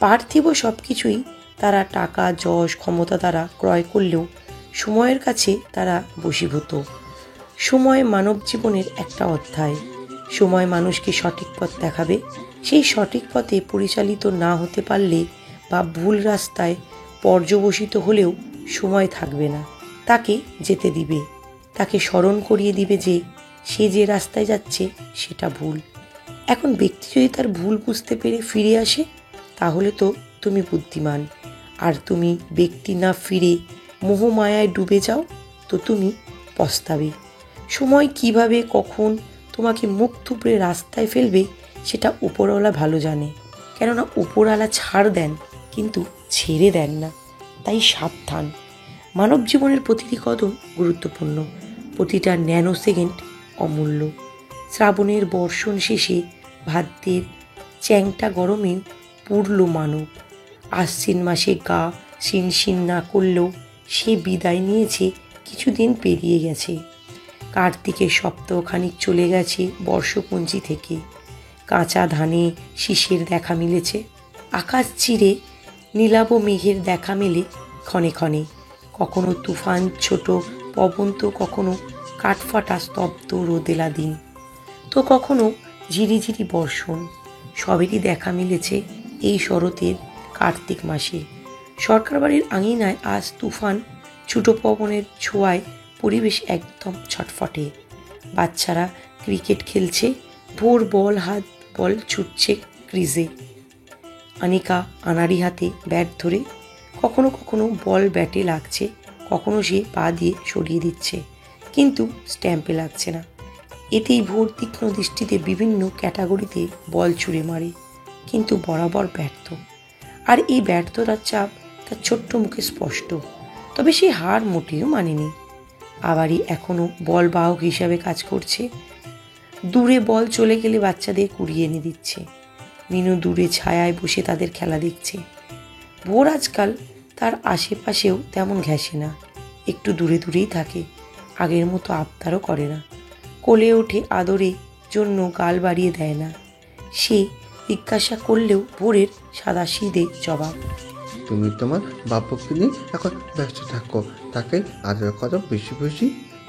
A: পার্থিব সব কিছুই তারা টাকা, যশ, ক্ষমতা দ্বারা ক্রয় করলেও সময়ের কাছে তারা বশীভূত। সময় মানব জীবনের একটা অধ্যায়। সময় মানুষকে সঠিক পথ দেখাবে। সেই সঠিক পথে পরিচালিত না হতে পারলে বা ভুল রাস্তায় পর্যবসিত হলেও সময় থাকবে না, তাকে যেতে দিবে, তাকে স্মরণ করিয়ে দিবে যে সে যে রাস্তায় যাচ্ছে সেটা ভুল। এখন ব্যক্তি যদি তার ভুল বুঝতে পেরে ফিরে আসে তাহলে তো তুমি বুদ্ধিমান, আর তুমি ব্যক্তি না ফিরে মোহমায়ায় ডুবে যাও তো তুমি পস্তাবে। সময় কিভাবে কখন তোমাকে মুখ থুবড়ে রাস্তায় ফেলবে সেটা উপরওয়ালা ভালো জানে, কেননা উপরওয়ালা ছাড় দেন কিন্তু ছেড়ে দেন না। তাই সাবধান। মানব জীবনের প্রতিটি কদম গুরুত্বপূর্ণ, প্রতিটা ন্যানো সেকেন্ড অমূল্য। শ্রাবণের বর্ষণ শেষে ভাদ্রের চ্যাংটা গরমে পুরল মানব। আশ্বিন মাসে গা শিনশিন না করলেও সে বিদায় নিয়েছে, কিছুদিন পেরিয়ে গেছে। কার্তিকের সপ্তাহখানিক চলে গেছে বর্ষপঞ্জি থেকে। কাঁচা ধানে শীষের দেখা মিলেছে, আকাশ চিরে নীলাভ মেঘের দেখা মেলে ক্ষণে ক্ষণে। কখনো তুফান ছোট পবন, তো কখনো কাঠফাটা স্তব্ধ রোদেলা দিন, তো কখনো ঝিরিঝিরি বর্ষণ। সবেরই দেখা মিলেছে এই শরতের কার্তিক মাসে। সরকার বাড়ির আঙিনায় আজ তুফান ছুটো পবনের ছোঁয়ায় পরিবেশ একদম ছটফটে। বাচ্চারা ক্রিকেট খেলছে, ভোর বল হাত বল ছুটছে ক্রিজে। আনিকা আনাড়ি হাতে ব্যাট ধরে, কখনো কখনো বল ব্যাটে লাগছে, কখনো সে পা দিয়ে সরিয়ে দিচ্ছে, কিন্তু স্ট্যাম্পে লাগছে না। এতেই ভোর তীক্ষ্ণ দৃষ্টিতে বিভিন্ন ক্যাটাগরিতে বল ছুঁড়ে মারে, কিন্তু বরাবর ব্যর্থ। আর এই ব্যর্থতার চাপ তার ছোট্ট মুখে স্পষ্ট, তবে সে হার মোটেও মানেনি। আবারই এখনও বল বাহক হিসাবে কাজ করছে। দূরে বল চলে গেলে বাচ্চাদের কুড়িয়ে এনে দিচ্ছে। মিনু দূরে ছায়ায় বসে তাদের খেলা দেখছে। ভোর আজকাল তার আশেপাশেও তেমন ঘেঁষে না, একটু দূরে দূরেই থাকে, আগের মতো আবদারও করে না। কোলে ওঠে আদরের জন্য গাল বাড়িয়ে দেয় না। সে জিজ্ঞাসা করলেও ভোরের সাদাসিধে জবাব,
G: তুমি তোমার বাবুকে নিয়ে এখন ব্যস্ত থাকো, তাকে আদর করো বেশি বেশি।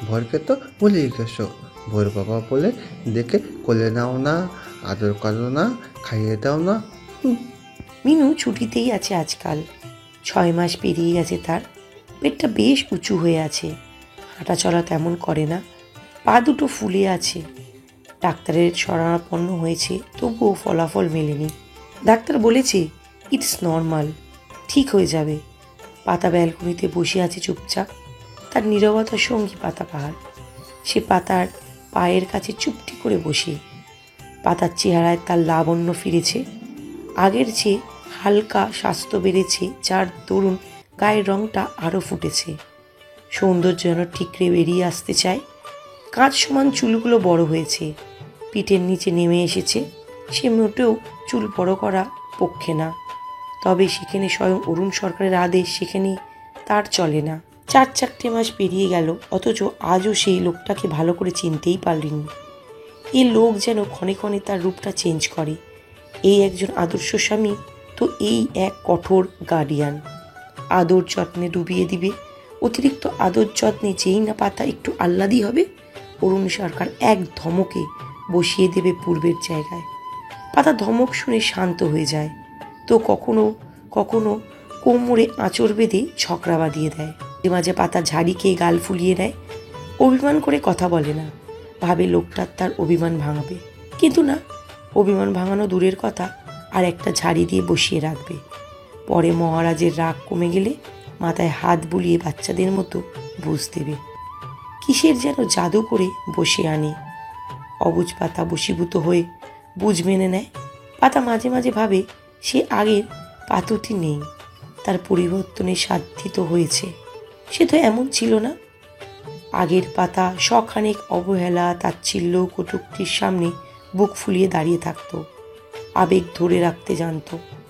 G: ভোরকে তো ভুলেই গেছো, ভোর বাবা বলে দেখে কোলে নাও না, আদর করো না, খাইয়ে দাও না।
A: মিনু ছুটিতেই আছে আজকাল। 6 মাস পেরিয়ে গেছে তার। পেটটা বেশ উঁচু হয়ে আছে, হাঁটা চলা তেমন করে না, পা দুটো ফুলে আছে। ডাক্তারের শরণাপন্ন হয়েছে, তবুও ফলাফল মেলেনি। ডাক্তার বলেছে ইটস নর্মাল, ঠিক হয়ে যাবে। পাতা ব্যালকনিতে বসে আছে চুপচাপ, তার নীরবতার সঙ্গী পাতা পাহাড়। সে পাতার পায়ের কাছে চুপটি করে বসে। পাতার চেহারায় তার লাবণ্য ফিরেছে, আগের চেয়ে হালকা স্বাস্থ্য বেড়েছে, যার দরুন গায়ের রংটা আরও ফুটেছে। সৌন্দর্য যেন ঠিকরে বেরিয়ে আসতে চায়। কাঁচ সমান চুলগুলো বড় হয়েছে, পিঠের নিচে নেমে এসেছে। সে মোটেও চুল বড় করা পক্ষে না, তবে সেখানে স্বয়ং অরুণ সরকারের আদেশ, সেখানে তার চলে না। 4 মাস পেরিয়ে গেল, অথচ আজও সেই লোকটাকে ভালো করে চিনতেই পারলেনি। এই লোক যেন ক্ষণে ক্ষণে তার রূপটা চেঞ্জ করে। এই একজন আদর্শ স্বামী, তো এই এক কঠোর গার্ডিয়ান। আদর যত্নে ডুবিয়ে দিবে। অতিরিক্ত আদর যত্নে যেই না পাতা একটু আহ্লাদি হবে, অরুণ সরকার এক ধমকে বসিয়ে দেবে পূর্বের জায়গায়। পাতা ধমক শুনে শান্ত হয়ে যায়, তো কখনো কখনো কোমরে আঁচড় বেঁধে ঝগড়া বাঁধিয়ে দেয়। মাঝে মাঝে পাতা ঝাড়ি খেয়ে গাল ফুলিয়ে নেয়। অভিমান করে কথা বলে না, ভাবে লোকটার তার অভিমান ভাঙাবে, কিন্তু না, অভিমান ভাঙানো দূরের কথা, আর একটা ঝাড়ি দিয়ে বসিয়ে রাখবে। পরে মহারাজের রাগ কমে গেলে মাথায় হাত বুলিয়ে বাচ্চাদের মতো বুঝ দেবে। কিসের যেন জাদু করে বসে আনে। অবুঝ পাতা বশীভূত হয়ে বুঝ মেনে নেয়। পাতা মাঝে মাঝে ভাবে সে আগের পাতুটি নেই, তার পরিবর্তনে সাধিত হয়েছে। সে তো এমন ছিল না। আগের পাতা শখানেক অবহেলা তাচ্ছিল্য কটূক্তির সামনে বুক ফুলিয়ে দাঁড়িয়ে থাকত, আবেগ ধরে রাখতে জানত।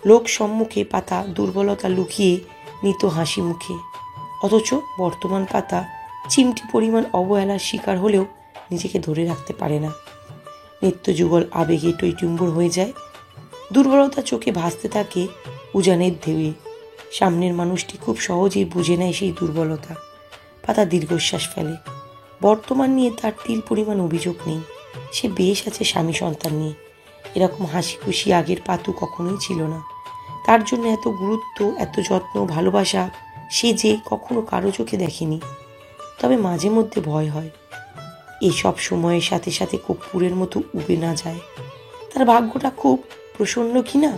A: লোক সম্মুখে পাতা দুর্বলতা লুকিয়ে নিত হাসি মুখে, অথচ বর্তমান পাতা চিমটি পরিমাণ অবহেলার শিকার হলেও নিজেকে ধরে রাখতে পারে না। নিত্যযুগল আবেগে টইটুম্বুর হয়ে যায়। দুর্বলতা চোখে ভাসতে থাকে উজানের ঢেউয়ে। সামনের মানুষটি খুব সহজেই বুঝে নেয় সেই দুর্বলতা। পাতা দীর্ঘশ্বাস ফেলে। বর্তমান নিয়ে তার তিল পরিমাণ অভিযোগ নেই। সে বেশ আছে স্বামী সন্তান নিয়ে। এরকম হাসি খুশি আগের পাতু কখনোই ছিল না। তার জন্য এত গুরুত্ব, এত যত্ন, ভালোবাসা সে যে কখনো কারো চোখে দেখেনি। তবে মাঝে মধ্যে ভয় হয় এই সব সময়ের সাথে সাথে কর্পূরের মতো উবে না যায়। তার ভাগ্যটা খুব প্রসন্ন কিনা।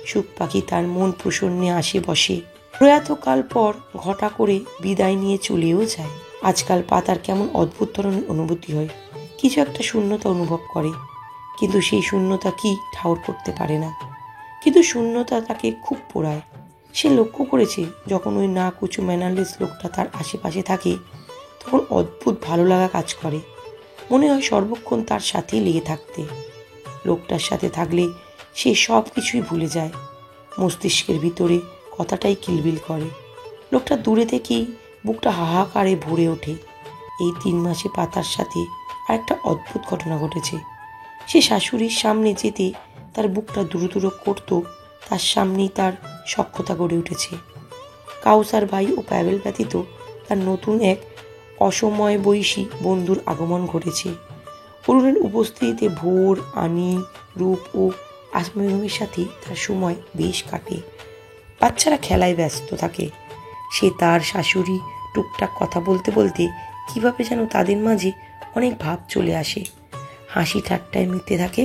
A: সুখ পাখি তার মন প্রসন্নে আসে বসে, প্রয়াতকাল পর ঘটা করে বিদায় নিয়ে চলেও যায়। আজকাল পাতার কেমন অদ্ভুত ধরনের অনুভূতি হয়, কিছু একটা শূন্যতা অনুভব করে, কিন্তু সেই শূন্যতা কি ঠাউর করতে পারে না। কিন্তু শূন্যতা তাকে খুব পোড়ায়। সে লক্ষ্য করেছে যখন ওই না কুচু ম্যানারলেস লোকটা তার আশেপাশে থাকে তখন অদ্ভুত ভালো লাগা কাজ করে। মনে হয় সর্বক্ষণ তার সাথেই লেগে থাকতে। লোকটার সাথে থাকলে সে সব কিছুই ভুলে যায়। মস্তিষ্কের ভিতরে কথাটাই কিলবিল করে। লোকটা দূরে থেকেই বুকটা হাহাকারে ভরে ওঠে। এই 3 মাসে পাতার সাথে আর একটা অদ্ভুত ঘটনা ঘটেছে। সে শাশুড়ির সামনে যেতে তার বুকটা দুরু করত, তার সামনেই তার সখ্যতা গড়ে উঠেছে। কাউসার ভাই ও প্যাবেল ব্যতীত তার নতুন এক অসময় বয়সী বন্ধুর আগমন ঘটেছে। অরুণের উপস্থিতিতে ভোর, আনি, রূপ ও আসমিমের সাথে তার সময় বেশ কাটে। বাচ্চারা খেলায় ব্যস্ত থাকে। সে তার শাশুড়ি টুকটাক কথা বলতে বলতে কিভাবে যেন তাদের মাঝে অনেক ভাব চলে আসে, হাসি ঠাট্টায় মেতে থাকে।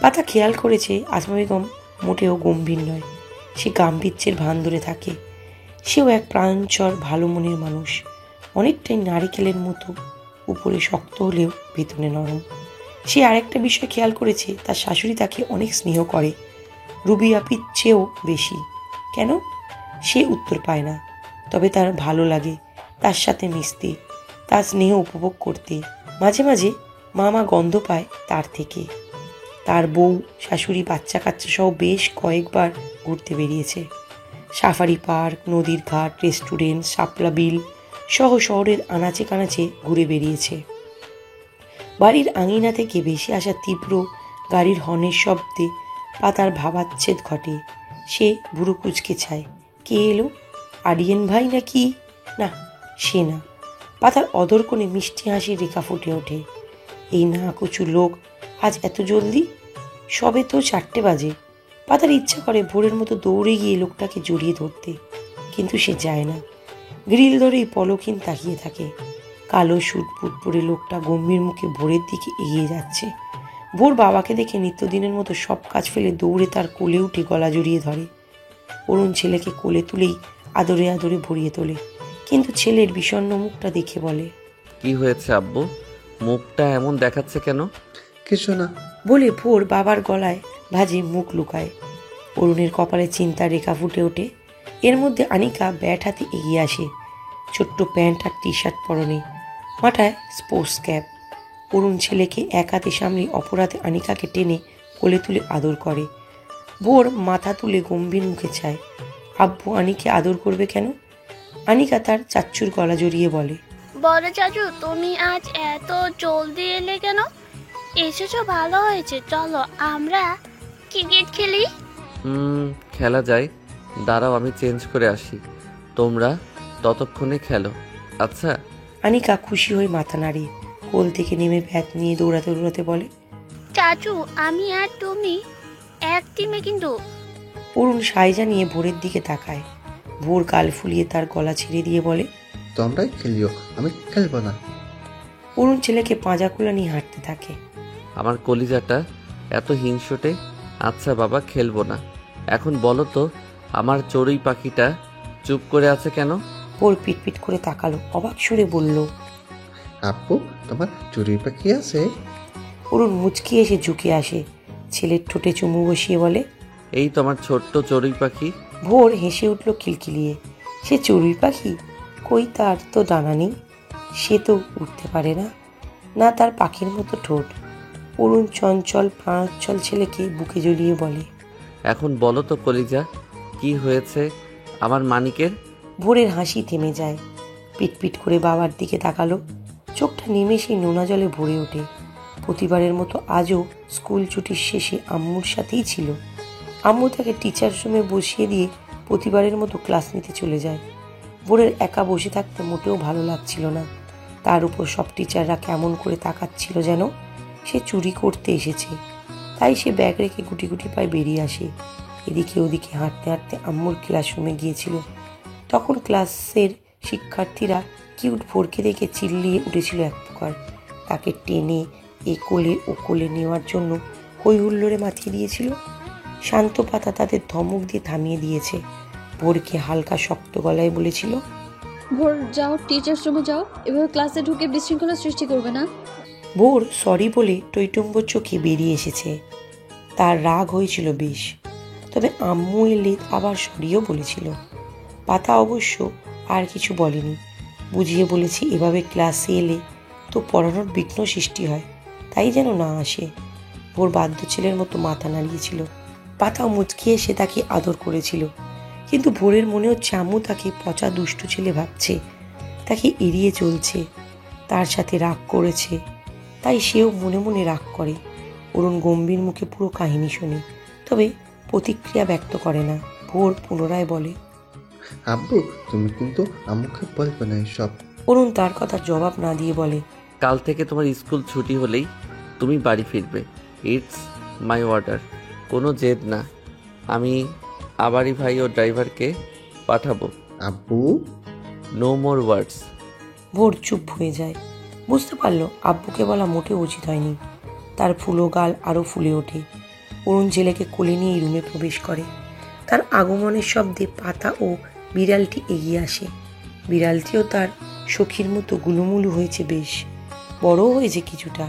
A: পাতা খেয়াল করেছে আসমা বেগম মোটেও গম্ভীর নয়, সে গাম্ভীর্যের ভান ধরে থাকে। সেও এক প্রাণচর ভালো মনের মানুষ, অনেকটাই নারিকেলের মতো, উপরে শক্ত হলেও ভেতরে নরম। সে আরেকটা বিষয় খেয়াল করেছে, তার শাশুড়ি তাকে অনেক স্নেহ করে, রুবি আপির চেয়েও বেশি। কেন? সে উত্তর পায় না। তবে তার ভালো লাগে তার সাথে মিশতে, তার স্নেহ উপভোগ করতে। মাঝে মাঝে মামা গন্ধ পায় তার থেকে। তার বউ, শাশুড়ি, বাচ্চা কাচ্চা সহ বেশ কয়েকবার ঘুরতে বেরিয়েছে। সাফারি পার্ক, নদীর ঘাট, রেস্টুরেন্ট, শাপলা বিল সহ শহরের আনাচে কানাচে ঘুরে বেরিয়েছে। বাড়ির আঙিনা থেকে ভেসে আসা তীব্র গাড়ির হর্নের শব্দে পাতার ভাবাচ্ছেদ ঘটে। সে ভুরু কুচকে চায়, কে এলো? আরিয়ান ভাই নাকি? না, সে না। পাতার অদর কোণে মিষ্টি হাসির রেখা ফুটে ওঠে। এই না কুচু লোক আজ এত জলদি? সবে তো 4টে বাজে। পাতার ইচ্ছা করে ভোরের মতো দৌড়ে গিয়ে লোকটাকে জড়িয়ে ধরতে, কিন্তু সে যায় না। গ্রিল ধরেই পলকহীন তাকিয়ে থাকে। কালো সুটপুট পরে লোকটা গম্ভীর মুখে ভোরের দিকে এগিয়ে যাচ্ছে। ভোর বাবাকে দেখে নিত্যদিনের মতো সব কাজ ফেলে দৌড়ে তার কোলে উঠে গলা জড়িয়ে ধরে। অরুণ ছেলেকে কোলে তুলেই আদরে আদরে ভরিয়ে তোলে, কিন্তু ছেলের বিষণ্ণ মুখটা দেখে বলে,
B: কি হয়েছে আব্বু, মুখটা এমন দেখাচ্ছে কেন?
G: কিছু না।
A: বলে ভোর বাবার গলায় ভাজে মুখ লুকায়। অরুণের কপালে চিন্তার রেখা ফুটে ওঠে। এর মধ্যে আনিকা ব্যাট হাতে এগিয়ে আসে, ছোট্ট প্যান্ট আর টি শার্ট পরনে, মাথায় স্পোর্টস ক্যাপ। অরুণ ছেলেকে এক হাতে সামলে অপর হাতে আনিকাকে টেনে কোলে তুলে আদর করে। ভোর মাথা তুলে গম্ভীর মুখে চায়, আব্বু আনিকে আদর করবে কেন? আনিকা তার চাচ্চুর গলা জড়িয়ে বলে,
E: বড় চাচু তুমি আজ এত জলদি এলে কেন? এসেছো ভালো হয়েছে, চলো আমরা ক্রিকেট খেলি।
B: খেলা যায়, দাঁড়াও আমি চেঞ্জ করে আসি, তোমরা ততক্ষণে খেলো। আচ্ছা।
A: আনিকা খুশি হয়ে মাথা নাড়িয়ে কোল থেকে নেমে ব্যাট নিয়ে দৌড়াতে দৌড়াতে বলে,
E: চাচু আমি আর তুমি এক টিমে কিন্তু।
A: অরুণ সায় জানিয়ে ভোরের দিকে তাকায়। ভোর গাল ফুলিয়ে তার গলা ছেড়ে দিয়ে বলে,
G: তোমরাই খেলিও, আমি খেলবো না।
A: অরুণ ছেলেকে পাঁজা কোলা নিয়ে হাঁটতে থাকে।
B: আমার কলিজাটা এত হিংসুটে। আচ্ছা বাবা, খেলবো না। এখন বলো তো, আমার চড়ুই পাখিটা চুপ করে আছে কেন?
A: ভোর পিটপিট করে তাকালো, অবাক সুরে বলল,
G: আপু তোমার চুরি পাখি আছে?
A: অরুণ মুচকি এসে ঝুঁকে আসে, ছেলের ঠোঁটে চুমু বসিয়ে বলে,
B: এই তো আমার ছোট্ট চড়ুই পাখি।
A: ভোর হেসে উঠল খিলখিলিয়ে। সে চড়ুই পাখি? কই, তার তো ডানা নেই, সে তো উঠতে পারে না, না তার পাখির মতো ঠোঁট। অরুণ চঞ্চল প্রাণোচ্ছল ছেলেকে বুকে জড়িয়ে বলে,
B: এখন বলো তো কলিজা, কি হয়েছে আমার মানিকের?
A: ভোরের হাসি থেমে যায়, পিটপিট করে বাবার দিকে তাকালো, চোখটা নিমেষেই নোনা জলে ভরে ওঠে। প্রতিবারের মতো আজও স্কুল ছুটির শেষে আম্মুর সাথেই ছিল। আম্মু তাকে টিচার রুমে বসিয়ে দিয়ে প্রতিবারের মতো ক্লাস নিতে চলে যায়। ভোরের একা বসে থাকতে মোটেও ভালো লাগছিল না। তার উপর সব টিচাররা কেমন করে তাকাচ্ছিল যেন সে চুরি করতে এসেছে। তাই সে ব্যাগ রেখে গুটি গুটি পায়ে বেরিয়ে আসে। এদিকে ওদিকে হাঁটতে হাঁটতে আম্মুর ক্লাসরুমে গিয়েছিল। তখন ক্লাসের শিক্ষার্থীরা কিউট ভোরকে দেখে চিল্লিয়ে উঠেছিল এক প্রকার। তাকে টেনে এ কোলে ও কোলে নেওয়ার জন্য হই হুল্লোড়ে মাতিয়ে দিয়েছিল। শান্ত পাতা তাদের ধমক দিয়ে থামিয়ে দিয়েছে। ভোরকে হালকা শক্ত গলায় বলেছিল,
D: ভোর যাও, টিচার্স রুমে যাও, এভাবে ক্লাসে ঢুকে বিশৃঙ্খলা সৃষ্টি করবে না।
A: ভোর সরি বলে টইটুম্বর চোখে বেরিয়ে এসেছে। তার রাগ হয়েছিল বেশ, তবে আম্মু এলে আবার সরিও বলেছিল। পাতা অবশ্য আর কিছু বলেনি, বুঝিয়ে বলেছি এভাবে ক্লাসে এলে তো পড়ানোর বিঘ্ন সৃষ্টি হয়, তাই যেন না আসে। ভোর বাধ্য ছেলের মতো মাথা নাড়িয়েছিল। পাতাও মুচকি এসে তাকে আদর করেছিল, কিন্তু ভোরের মনে হচ্ছে আম্মু তাকে পচা দুষ্টু ছেলে ভাবছে, তাকে এড়িয়ে চলছে, তার সাথে রাগ করেছে, তাই সেও মনে মনে রাগ করে। অরুণ গম্ভীর মুখে পুরো কাহিনী শোনে, তবে প্রতিক্রিয়া ব্যক্ত করে না। ভোর পুনরায় বলে,
G: আব্বু তুমি কিন্তু আম্মুকে বলবে না এসব।
A: অরুণ তার কথা জবাব না দিয়ে বলে,
B: কাল থেকে তোমার স্কুল ছুটি হলেই তুমি বাড়ি ফিরবে। It's my order. কোনো জেদ না। আমি আবারই ভাই ও ড্রাইভারকে পাঠাবো।
G: আব্বু
B: নো মোর ওয়ার্ডস।
A: ভোর চুপ হয়ে যায়। বুঝতে পারল আব্বুকে বলা মোটেও উচিত হয়নি। তার ফুলো গাল আরও ফুলে ওঠে। অরুণ ছেলেকে কোলে নিয়ে রুমে প্রবেশ করে। তার আগমনের শব্দে পাতা ও বিড়ালটি এগিয়ে আসে। বিড়ালটিও তার সখীর মতো গুলুমুলু হয়েছে, বেশ বড়ও হয়েছে কিছুটা।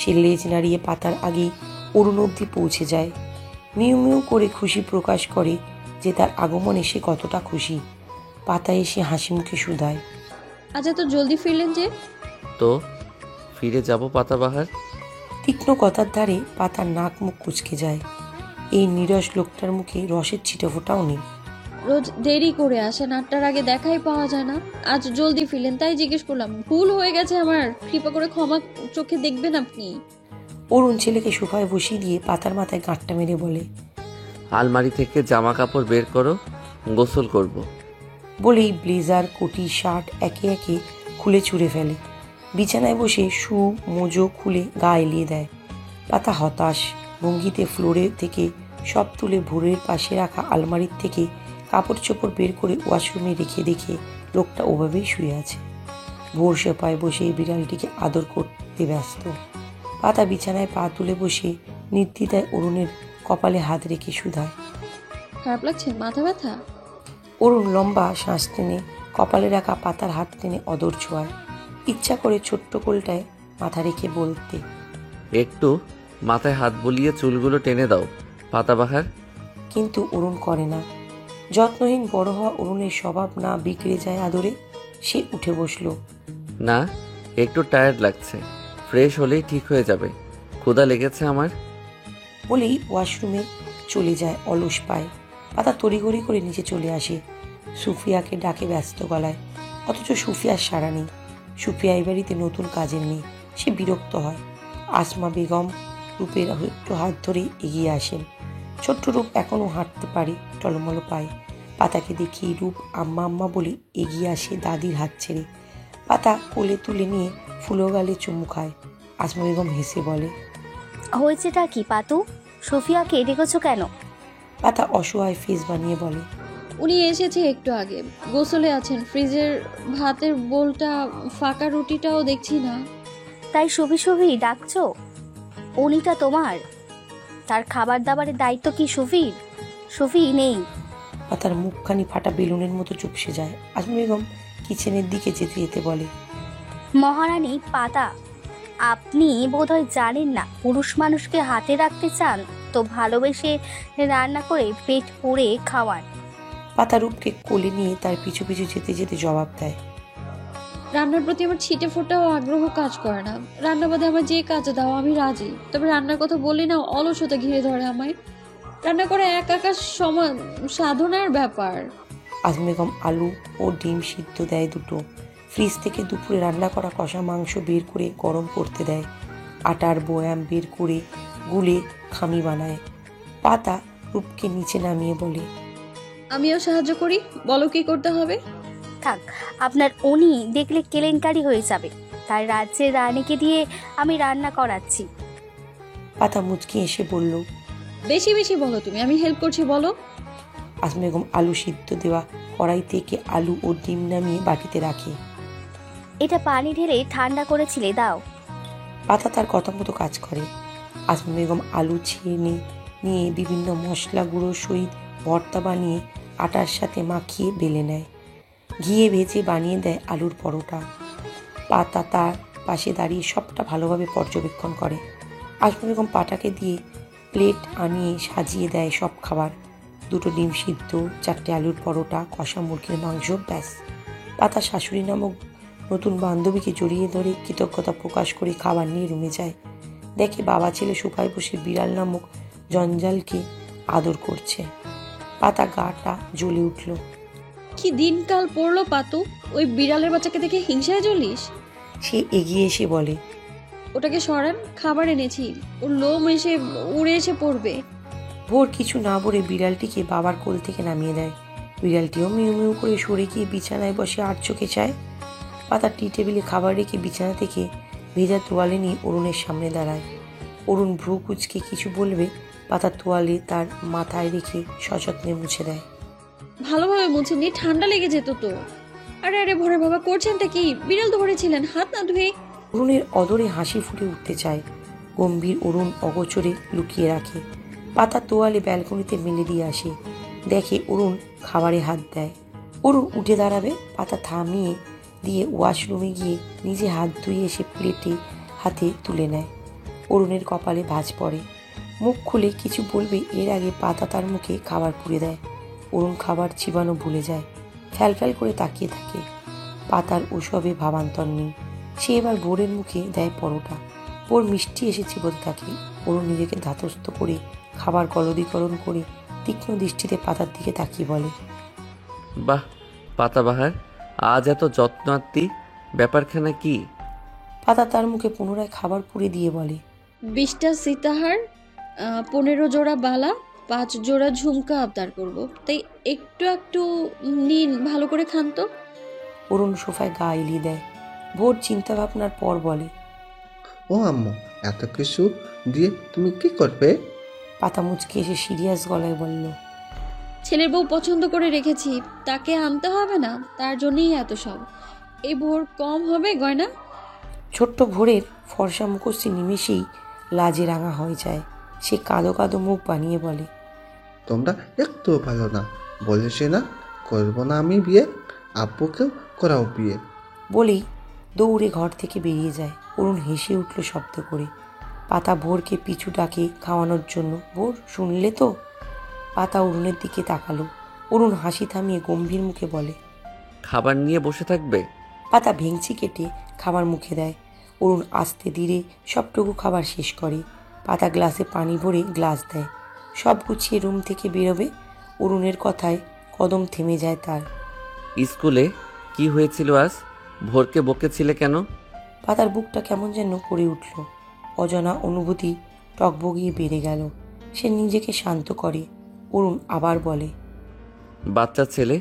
A: সে লেজ নাড়িয়ে পাতার আগেই অরুণ অবধি পৌঁছে যায়। মিউ মিউ করে খুশি প্রকাশ করে যে তার আগমনে সে কতটা খুশি। পাতা এসে হাসি মুখে শুধায়,
D: আজ এত জলদি ফিরলেন যে?
B: তো ফিরে যাব পাতাবাহার।
A: তীক্ষ্ণ কথার ধারে পাতার নাক মুখ কুঁচকে যায়। এই নিরস লোকটার মুখে রসের ছিটেফোঁটাও নেই।
D: রোজ দেরি করে আসেন, 8টার আগে দেখাই পাওয়া যায় না। আজ জলদি ফিরলেন তাই জিজ্ঞেস করলাম। ভুল হয়ে গেছে আমার, কৃপা করে ক্ষমা চোখে দেখবেন আপনি।
A: অরুণ ছেলেকে সোফায় বসিয়ে দিয়ে পাতার মাথায় গাঁটটা মেরে বলে,
B: আলমারি থেকে জামা কাপড় বের করো, গোসল করব।
A: বলেই ব্লেজার কোটি শার্ট একে একে খুলে ছুঁড়ে ফেলে। বিছানায় বসে শু মোজো খুলে গা এলিয়ে দেয়। পাতা হতাশ ভঙ্গিতে ফ্লোরে থেকে সব তুলে ভোরের পাশে রাখা আলমারির থেকে কাপড় চোপড় বের করে ওয়াশরুমে রেখে দেখে লোকটা ওভাবেই শুয়ে আছে। ভোর সোফায় বসে বিড়ালটিকে আদর করতে ব্যস্ত। পাতা বিছানায় পা তুলে বসে নির্দ্বিধায় অরুণের কপালে হাত রেখে শুধায়,
D: খারাপ লাগছে? মাথা ব্যথা?
A: অরুণ লম্বা শ্বাস টেনে কপালে রাখা পাতার হাত টেনে অদর ছোঁয়ায়। ইচ্ছা করে ছোট্ট কোলটায় মাথা রেখে বলতে,
B: একটু মাথায় হাত বুলিয়ে চুলগুলো টেনে দাও পাতাবাহার।
A: কিন্তু অরুণ করে না। যত্নহীন বড় হওয়া অরুণের স্বভাব না বিগড়ে যায় আদরে। সে উঠে বসল।
B: না, একটু টায়ার্ড লাগছে, ফ্রেশ হলেই ঠিক হয়ে যাবে। ক্ষুধা লেগেছে আমার।
A: বলেই ওয়াশরুমে চলে যায় অলস পায়। পাতা তড়িঘড়ি করে নিচে চলে আসে। সুফিয়াকে ডাকে ব্যস্ত গলায়, অথচ সুফিয়ার সাড়া নেই। সুফিয়া এই বাড়িতে নতুন কাজের মেয়ে, সে বিরক্ত হয়। আসমা বেগম রূপের একটু হাত ধরে এগিয়ে আসেন। ছোট্ট রূপ এখনও হাঁটতে পারে, টলমলো পায়। পাতাকে দেখিয়ে রূপ আম্মা আম্মা বলে এগিয়ে আসে দাদির হাত ছেড়ে। পাতা কোলে তুলে নিয়ে ফুলো গালে চুমু খায়। আসমা বেগম হেসে বলে,
F: হয়েছেটা কি পাতু? সোফিয়াকে ডেকেছো কেন?
A: পাতা অসহায় ফেস বানিয়ে বলে,
D: উনি এসেছে একটু আগে, গোসলে আছেন। ফ্রিজের ভাতের বোলটা ফাঁকা, রুটিটাও দেখছি না।
F: তাই সবি সবি ডাকছো? উনিটা তোমার, তার খাবার দাবারের দায়িত্ব কি সফির? সফি নেই।
A: পাতার মুখখানি ফাটা বেলুনের মতো চুপসে যায়। আসমা বেগম কিচেনের দিকে যেতে যেতে বলে,
F: মহারানী পাতা, আপনি বোধহয় জানেন না, পুরুষ মানুষকে হাতে রাখতে চান তো ভালোবেসে রান্না করে পেট পুড়ে খাওয়ান।
A: পাতা রূপকে কোলে নিয়ে তার পিছু পিছু যেতে যেতে জবাব দেয়,
D: রান্নার প্রতি আমার ছিটে ফোটাও আগ্রহ কাজ করে না। রান্না বাদে আমার যে কাজে দাও আমি রাজি, তবে রান্নার কথা বললি না অলসতা ঘিরে ধরে আমায়। রান্না করে এক আকাশ সমান সাধনার ব্যাপার।
A: আসমা বেগম আলু ও ডিম সিদ্ধ দেয় দুটো। ফ্রিজ থেকে দুপুরে রান্না করা কষা মাংস বের করে গরম করতে দেয়। আটার বয়াম বের করে গুলে খামি বানায়। পাতা রূপকে নিচে নামিয়ে বলে,
D: আমিও সাহায্য করি, বলো কি করতে হবে।
F: থাক, আপনার উনি দেখলে কেলেঙ্কারি হয়ে যাবে। তার রাজ্যের রানীকে দিয়ে আমি রান্না করাচ্ছি।
A: পাতা মুচকি এসে বলল,
D: বেশি বেশি বলো তুমি, আমি হেল্প করছি বলো।
A: আসমা বেগম আলু সিদ্ধ দেওয়া কড়াই থেকে আলু ও ডিম নামিয়ে বাটিতে রাখে।
F: এটা পানি ঢেলে ঠান্ডা করেছিলে, দাও।
A: পাতা তার কথা মতো কাজ করে। আসমা বেগম আলু ছেড়ে নিয়ে বিভিন্ন মশলা গুঁড়ো সহিত ভর্তা বানিয়ে আটার সাথে মাখিয়ে বেলে নেয়। ঘিয়ে ভেজে বানিয়ে দেয় আলুর পরোটা। পাতা তার পাশে দাঁড়িয়ে সবটা ভালোভাবে পর্যবেক্ষণ করে। আসমা বেগম পাটাকে দিয়ে প্লেট আনিয়ে সাজিয়ে দেয় সব খাবার। 2টো ডিম সিদ্ধ, 4টে আলুর পরোটা, কষা মুরগির মাংস, ব্যাস। পাতা শাশুড়ি নামক নতুন বান্ধবীকে জড়িয়ে ধরে কৃতজ্ঞতা প্রকাশ করে খাবার নিয়ে রুমে যায়। দেখে বাবা ছেলে সোফায় বসে বিড়াল নামক জঞ্জালকে আদর করছে। পাতা গাটা জ্বলে উঠল।
D: কি দিনকাল পড়লো পাতু, ওই বিড়ালের বাচ্চাকে দেখে হিংসায় জ্বলিস?
A: সে এগিয়ে এসে বলে,
D: ওটাকে সরান, খাবার এনেছি, ওর লোম এসে উড়ে এসে পড়বে।
A: ভোর কিছু না বলে বিড়ালটিকে বাবার কোল থেকে নামিয়ে দেয়। বিড়ালটিও মিউ মিউ করে সরে গিয়ে বিছানায় বসে আর চোখে চায়। পাতা টি টেবিলে খাবার রেখে বিছানা থেকে ভেজা তোয়ালে নিয়ে অরুণের সামনে দাঁড়ায়। অরুণ ভ্রু কুচকে কিছু বলবে, পাতা তোয়ালে তার মাথায় রেখে সযত্নে মুছে দেয়।
D: ভালোভাবে মুছেননি, ঠান্ডা লেগে যেত তো। আরে আরে ভোরে বাবা করছেনটা কি? বিড়াল ধরেছিলেন, হাত না ধুয়ে।
A: অরুণের অদরে হাসি ফুটে উঠতে চায়। গম্ভীর অরুণ অগোচরে লুকিয়ে রাখে। পাতা তোয়ালে ব্যালকনিতে মেলে দিয়ে আসে। দেখে অরুণ খাবারে হাত দেয়। অরুণ উঠে দাঁড়াবে, পাতা থামিয়ে দিয়ে ওয়াশরুমে গিয়ে নিজে হাত ধুয়ে এসে প্লেটে হাতে তুলে নেয়। অরুণের কপালে ভাঁজ পড়ে। মুখ খুলে কিছু বলবে এর আগে পাতা তার মুখে খাবার পুড়ে দেয়। অরুণ খাবার চিবানো ভুলে যায়, ফ্যাল ফ্যাল করে তাকিয়ে থাকে। পাতার ওসবে ভাবান্তর নেই। সে এবার ভোরের মুখে দেয় পরোটা। ভোর মিষ্টি এসেছে বলতে থাকে। অরুণ নিজেকে ধাতস্থ করে খাবার গলদীকরণ করে তীক্ষ্ণ দৃষ্টিতে পাতার দিকে তাকিয়ে বলে,
B: বাহ পাতাবাহার, আজ এত যত্নার্থী, ব্যাপারখানা কি?
A: পাতা তার মুখে পুনরায় খাবার পুড়ে দিয়ে বলে,
D: 20টা সীতাহার, 15 জোড়া বালা, 5 জোড়া ঝুমকা আবদার করব, তাই একটু একটু নিন, ভালো করে খান তো।
A: অরুণ সোফায় গা এলিয়ে দেয়। ভোর চিন্তা ভাবনার পর বলে,
G: ও আম্মু, এত কিছু দিয়ে তুমি কি করবে?
A: পাতা মুচকে এসে সিরিয়াস গলায় বলল,
D: ছেলের বউ পছন্দ করে রেখেছি, তাকে আনতে হবে না, তার জন্যই এত সব। এই ভোর কম হবে গয়না?
A: ছোট্ট ভোরের ফর্সা মুখশ্রী নিমেষেই লাজে রাঙা হয়ে যায়। সে কাঁদো কাঁদো মুখ বানিয়ে বলে,
G: তোমরা একটু ভালো না, বলেছি না করবো না আমি বিয়ে, আব্বুকেও করাও বিয়ে।
A: বলেই দৌড়ে ঘর থেকে বেরিয়ে যায়। অরুণ হেসে উঠল শব্দ করে। পাতা ভোরকে পিছু ডাকে খাওয়ানোর জন্য। ভোর শুনলে তো? পাতা অরুণের দিকে তাকালো। অরুণ হাসি থামিয়ে গম্ভীর মুখে বলে,
B: খাবার নিয়ে বসে থাকবে?
A: পাতা ভেঙচি কেটে খাবার মুখে দেয়। অরুণ আস্তে ধীরে সবটুকু খাবার শেষ করে। পাতা গ্লাসে পানি ভরে গ্লাস দেয়। সব গুছিয়ে রুম থেকে বেরোবে। অরুণের কথায় কদম থেমে যায় তার।
B: স্কুলে কি হয়েছিল আজ? ভোরকে বকেছিলে কেন?
A: পাতার বুকটা কেমন যেন করে উঠল। অজানা অনুভূতি টকবগিয়ে বেড়ে গেল। সে নিজেকে শান্ত করে। অরুণ আবার বলে,
B: বাচ্চা ছেলে,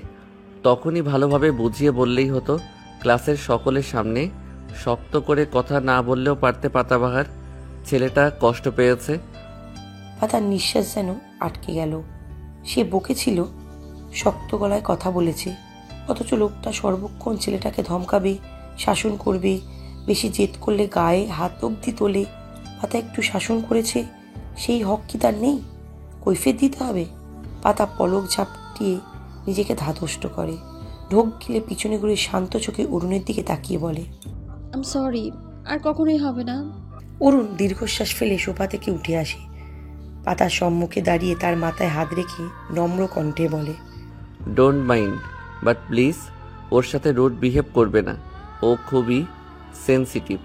B: তখনই ভালোভাবে বুঝিয়ে বললেই হতো। ক্লাসের সকলের সামনে শক্ত করে কথা না বললেও পারতে পাতাবাহার। ছেলেটা কষ্ট পেয়েছে।
A: পাতার নিঃশ্বাস যেন আটকে গেল। সে বকেছিল, শক্ত গলায় কথা বলেছে, অথচ লোকটা সর্বক্ষণ ছেলেটাকে ধমকাবে, শাসন করবে, বেশি জেদ করলে গায়ে হাত অবধি তোলে। পাতা একটু শাসন করেছে, সেই হক কি তার নেই? কৈফিয়ত দিতে হবে। পাতা পলক ঝাপটিয়ে নিজেকে ধাতস্থ করে। ঢোক গিলে পিছনে ঘুরে শান্ত চোখে অরুণের দিকে তাকিয়ে বলে,
D: আম সরি, আর কখনোই হবে না।
A: অরুণ দীর্ঘশ্বাস ফেলে সোফা থেকে উঠে আসে। পাতার সম্মুখে দাঁড়িয়ে তার মাথায় হাত রেখে নম্র কণ্ঠে বলে,
B: ডোন্ট মাইন্ড, বাট প্লিজ ওর সাথে রুড বিহেভ করবে না। ও খুবই সেনসিটিভ।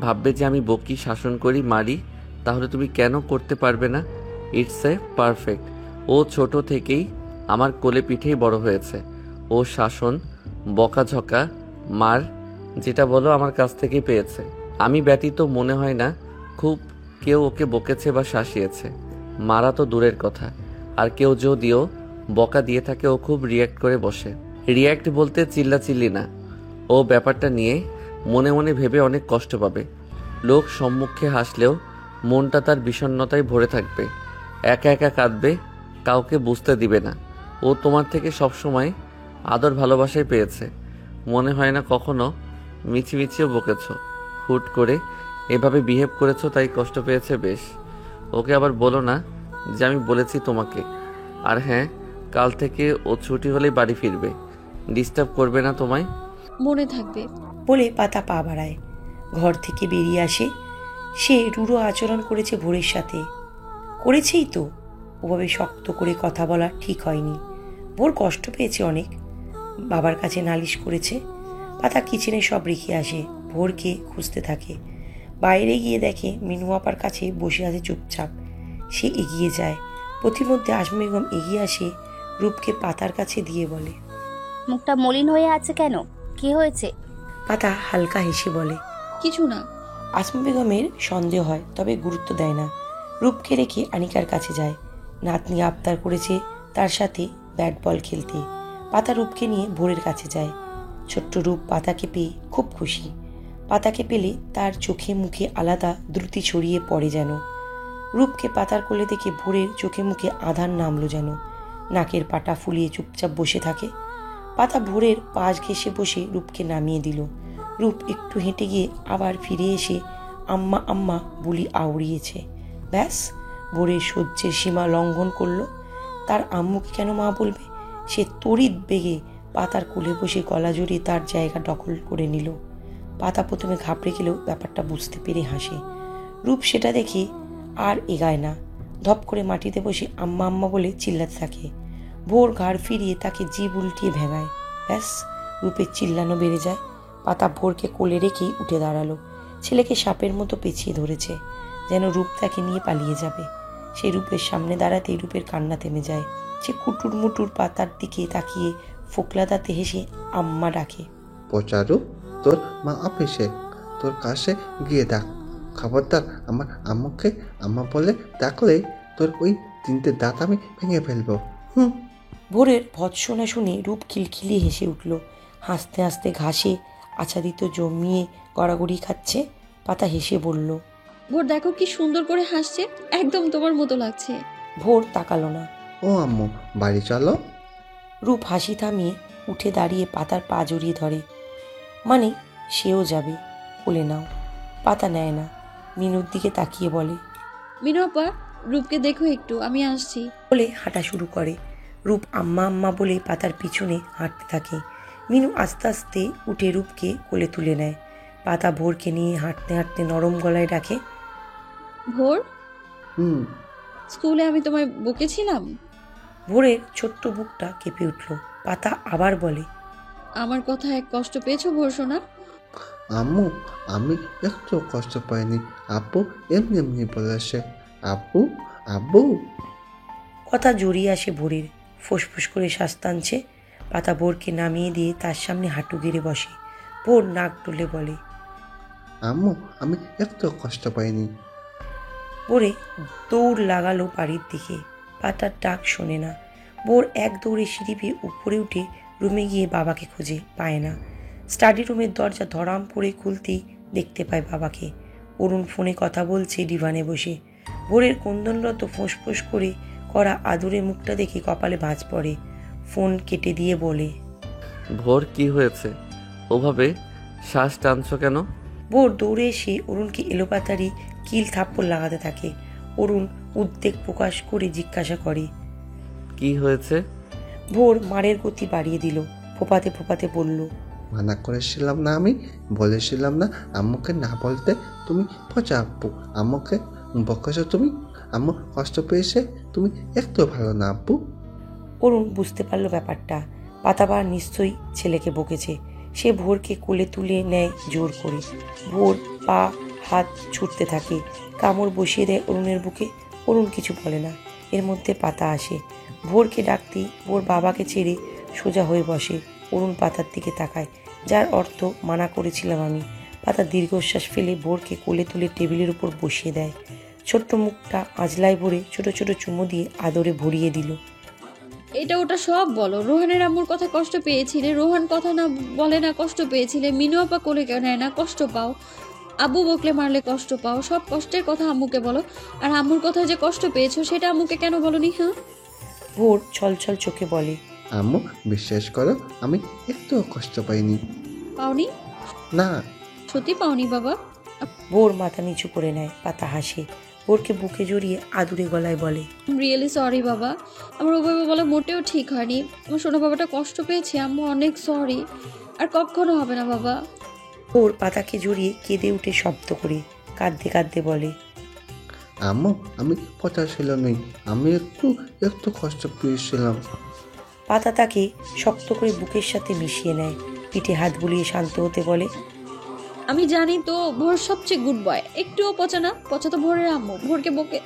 B: ভাববে যে আমি বকি, শাসন করি, মারি। তাহলে তুমি কেন করতে পারবে না? It's a perfect. ও ছোট থেকেই আমার কোলে পিঠেই বড় হয়েছে। ও শাসন, বকাঝকা, মার যেটা বলো আমার কাছ থেকেই পেয়েছে। আমি ব্যতীত মনে হয় না খুব কেউ ওকে বকেছে বা শাসিয়েছে। মারা তো দূরের কথা, আর কেউ যদিও বকা দিয়ে থাকে ও খুব রিয়্যাক্ট করে বসে। রিয়্যাক্ট বলতে চিল্লাচিল্লি না। ও ব্যাপারটা নিয়ে মনে মনে ভেবে অনেক কষ্ট পাবে। লোক সম্মুখে হাসলেও মনটা তার বিষণ্ণতায় ভরে থাকবে। একা একা কাঁদবে, কাউকে বুঝতে দিবে না। ও তোমার থেকে সব সময় আদর ভালোবাসাই পেয়েছে। মনে হয় না কখনো মিছিমিছিও বকেছ। হুট করে এভাবে বিহেভ করেছো, তাই কষ্ট পেয়েছে বেশ। ওকে আবার বলো না যে আমি বলেছি তোমাকে। আর হ্যাঁ, কাল থেকে ও ছুটি হলেই বাড়ি ফিরবে, ডিস্টার্ব করবে না তোমায়।
D: মনে থাকবে।
A: বলে পাতা পা বাড়ায়। ঘর থেকে বেরিয়ে আসে। সে রূঢ় আচরণ করেছে ভোরের সাথে। করেছেই তো, ওভাবে শক্ত করে কথা বলা ঠিক হয়নি। ভোর কষ্ট পেয়েছে অনেক, বাবার কাছে নালিশ করেছে। পাতা কিচেনে সব রেখে আসে, ভোরকে খুঁজতে থাকে। বাইরে গিয়ে দেখে মিনু আপার কাছে বসে আছে চুপচাপ। সে এগিয়ে যায়। পথিমধ্যে আজমি বেগম এগিয়ে আসে, রূপকে পাতার কাছে দিয়ে বলে,
F: মুখটা মলিন হয়ে আছে কেন? কি হয়েছে?
A: পাতা হালকা হেসে বলে,
D: কিছু না।
A: আজমি বেগমের সন্দেহ হয়, তবে গুরুত্ব দেয় না। রূপকে রেখে আনিকার কাছে যায়। নাতনি আবদার করেছে তার সাথে ব্যাট বল খেলতে। পাতা রূপকে নিয়ে ভোরের কাছে যায়। ছোট্ট রূপ পাতাকে পেয়ে খুব খুশি। পাতাকে পেলে তার চোখে মুখে আলাদা দ্রুতি ছড়িয়ে পড়ে যেন। রূপকে পাতার কোলে দেখে ভোরের চোখে মুখে আধার নামলো যেন। নাকের পাটা ফুলিয়ে চুপচাপ বসে থাকে। পাতা ভোরের পাশ ঘেঁষে বসে রূপকে নামিয়ে দিল। রূপ একটু হেঁটে গিয়ে আবার ফিরে এসে আম্মা আম্মা বুলি আউড়িয়েছে। ব্যাস, ভোরের সহ্যের সীমা লঙ্ঘন করলো। তার আম্মুকে কেন মা বলবে? সে তড়িৎ বেগে পাতার কোলে বসে গলা জড়িয়ে তার জায়গা দখল করে নিল। পাতা প্রথমে ঘাবড়ে গেলেও ব্যাপারটা বুঝতে পেরে হাসে। রূপ সেটা দেখে আর এগায় না। ধপ করে মাটিতে বসে আম্মা আম্মা বলে চিল্লাতে থাকে। ভোর ঘাড় ফিরিয়ে তাকে জিভ উল্টিয়ে ভেঙায়। ব্যাস, রূপের চিল্লানো বেড়ে যায়। পাতা ভোরকে কোলে রেখেই উঠে দাঁড়ালো। ছেলেকে সাপের মতো পেঁচিয়ে ধরেছে, যেন রূপ তাকে নিয়ে পালিয়ে যাবে। সেই রূপের সামনে দাঁড়াতেই রূপের কান্না থেমে যায়। সে কুটুর মুটুর পাতার দিকে তাকিয়ে ফোকলা দাঁতে হেসে আম্মা ডাকে।
G: পচারু, তোর মা অফিসে, তোর কাছে গিয়ে ডাক। খবরদার আমার আম্মুকে আম্মা বলে ডাকলে তোর ওই 3টে দাঁত আমি ভেঙে ফেলবো।
A: ভোরের ভৎসনা শুনে রূপ খিলখিলিয়ে হেসে উঠল। হাসতে হাসতে ঘাসে আচ্ছাদিত জমিয়ে গড়াগড়ি খাচ্ছে। পাতা হেসে বলল,
D: ভোর দেখো কি সুন্দর করে হাসছে, একদম তোমার মতো লাগছে।
A: ভোর তাকালো না।
G: ও আম্মু, বাড়ি চলো।
A: রূপ হাসি থামিয়ে উঠে দাঁড়িয়ে পাতার পা জড়িয়ে ধরে। মানে সেও যাবে, বলে নাও। পাতা নেয় না। মিনুর দিকে তাকিয়ে বলে,
D: মিনু আপা, রূপকে দেখো একটু, আমি আসছি।
A: বলে হাঁটা শুরু করে। রূপ আম্মা আম্মা বলে পাতার পিছনে হাঁটতে থাকে। মিনু আস্তে আস্তে উঠে রূপকে কোলে তুলে নেয়। পাতা ভোরকে নিয়ে হাঁটতে হাঁটতে নরম গলায় ডাকে,
D: ভোর,
G: হুম।
D: স্কুলে আমি তোমায় বকেছিলাম?
A: ভোরের ছোট্ট বুকটা কেঁপে উঠল। পাতা আবার বলে,
D: আমার কথায় কষ্ট পেয়েছো ভোর সোনা?
G: আম্মু, আমি একটু কষ্ট পাইনি। আব্বু এমনি এমনি বলেছে। আব্বু, আব্বু।
A: কথা জড়িয়ে আসে ভোরের। ফোঁসফোঁস করে শ্বাস টানছে। পাতা ভোরকে নামিয়ে দিয়ে তার সামনে হাঁটু গেড়ে বসে। ভোর নাক তুলে বলে,
G: আম্মু, আমি একটু কষ্ট পাইনি।
A: ভোরে দৌড় লাগালো বাড়ির দিকে। পাতার ডাক শোনে না। ভোর এক দৌড়ে সিঁড়ি বেয়ে উপরে উঠে রুমে গিয়ে বাবাকে খুঁজে পায় না। স্টাডি রুমের দরজা ধরাম পড়ে খুলতেই দেখতে পায় বাবাকে। অরুণ ফোনে কথা বলছে ডিভানে বসে। ভোরের ক্রন্দনরত ফোঁসফোঁস করে করা আদুরে মুখটা দেখে কপালে ভাঁজ পড়ে। ফোন কেটে দিয়ে বলে,
B: ভোর, কি হয়েছে? ওভাবে শ্বাস টানছো কেন?
A: ভোর দৌড়ে এসে অরুণকে এলোপাতাড়ি কিল থাপ্পড় লাগাতে থাকে। অরুণ উদ্বেগ প্রকাশ করে জিজ্ঞাসা করে,
B: কি হয়েছে?
A: ভোর মারের গতি বাড়িয়ে দিল। ফোপাতে ফোপাতে বলল,
G: মানা করেছিলাম না আমি? বলেছিলাম না আম্মুকে না বলতে? তুমি পচা আব্বু, আম্মুকে বকেছ তুমি। আম্মু কষ্ট পেয়েছে, তুমি একটু ভালো না আব্বু।
A: অরুণ বুঝতে পারল ব্যাপারটা। পাতাবার নিশ্চয়ই ছেলেকে বকেছে। সে ভোরকে কোলে তুলে নেয় জোর করে। ভোর পা হাত ছুটতে থাকে, কামড় বসিয়ে দেয় অরুণের বুকে। অরুণ কিছু বলে না। এর মধ্যে পাতা আসে। ভোরকে ডাকতেই ভোর বাবাকে ছেড়ে সোজা হয়ে বসে। অরুণ পাতার দিকে তাকায়, যার অর্থ মানা করেছিলাম আমি। পাতা দীর্ঘশ্বাস ফেলে ভোরকে কোলে তুলে টেবিলের উপর বসিয়ে দেয়। ছোট্ট মুখটা আজলায় ভরে ছোট ছোট চুমু দিয়ে আদরে ভরিয়ে দিল।
D: এটা ওটা সব বলো। রোহানের আম্মুর কথা কষ্ট পেয়েছিলে, রোহান কথা না বলে না কষ্ট পেয়েছিলে, মিনু আপা কোলে কেউ নেয় না কষ্ট পাও। আব্বু বকলে মারলে কষ্ট পাও, সব কষ্টের কথা আম্মুকে বলো। আর আম্মুর কথা যে কষ্ট পেয়েছো সেটা আম্মুকে কেন বলনি? হ্যাঁ,
A: ভোর ছলছল চোখে বলে,
G: আম্মু বিশ্বাস করো, আমি একটুও কষ্ট পাইনি।
D: পাওনি?
G: না।
D: সত্যি পাওনি বাবা?
A: ভোর মাথা নিচু করে নেয়। পাতা হাসে, ভোরকে বুকে জড়িয়ে আদুরে গলায় বলে,
D: রিয়েলি সরি বাবা, আমার ওভাবে বলা মোটেও ঠিক হয়নি। আমার সোনা বাবাটা কষ্ট পেয়েছে, আম্মু অনেক সরি। আর কখনো হবে না বাবা।
A: ভোর পাতাকে জড়িয়ে কেঁদে উঠে শব্দ করে কাঁদতে কাঁদতে বলে,
G: আম্মু আমি পচাশীল নই, আমি একটু একটু কষ্ট পেয়েছিলাম।
A: পাতা তাকে শক্ত করে বুকের সাথে মিশিয়ে নেয়, পিঠে হাত বুলিয়ে শান্ত হতে বলে,
D: আমি জানি তো ভোর সবচেয়ে গুড বয়, একটুও পচা না। পচা তো ভোরের আম্মু, ভোরকে বকে।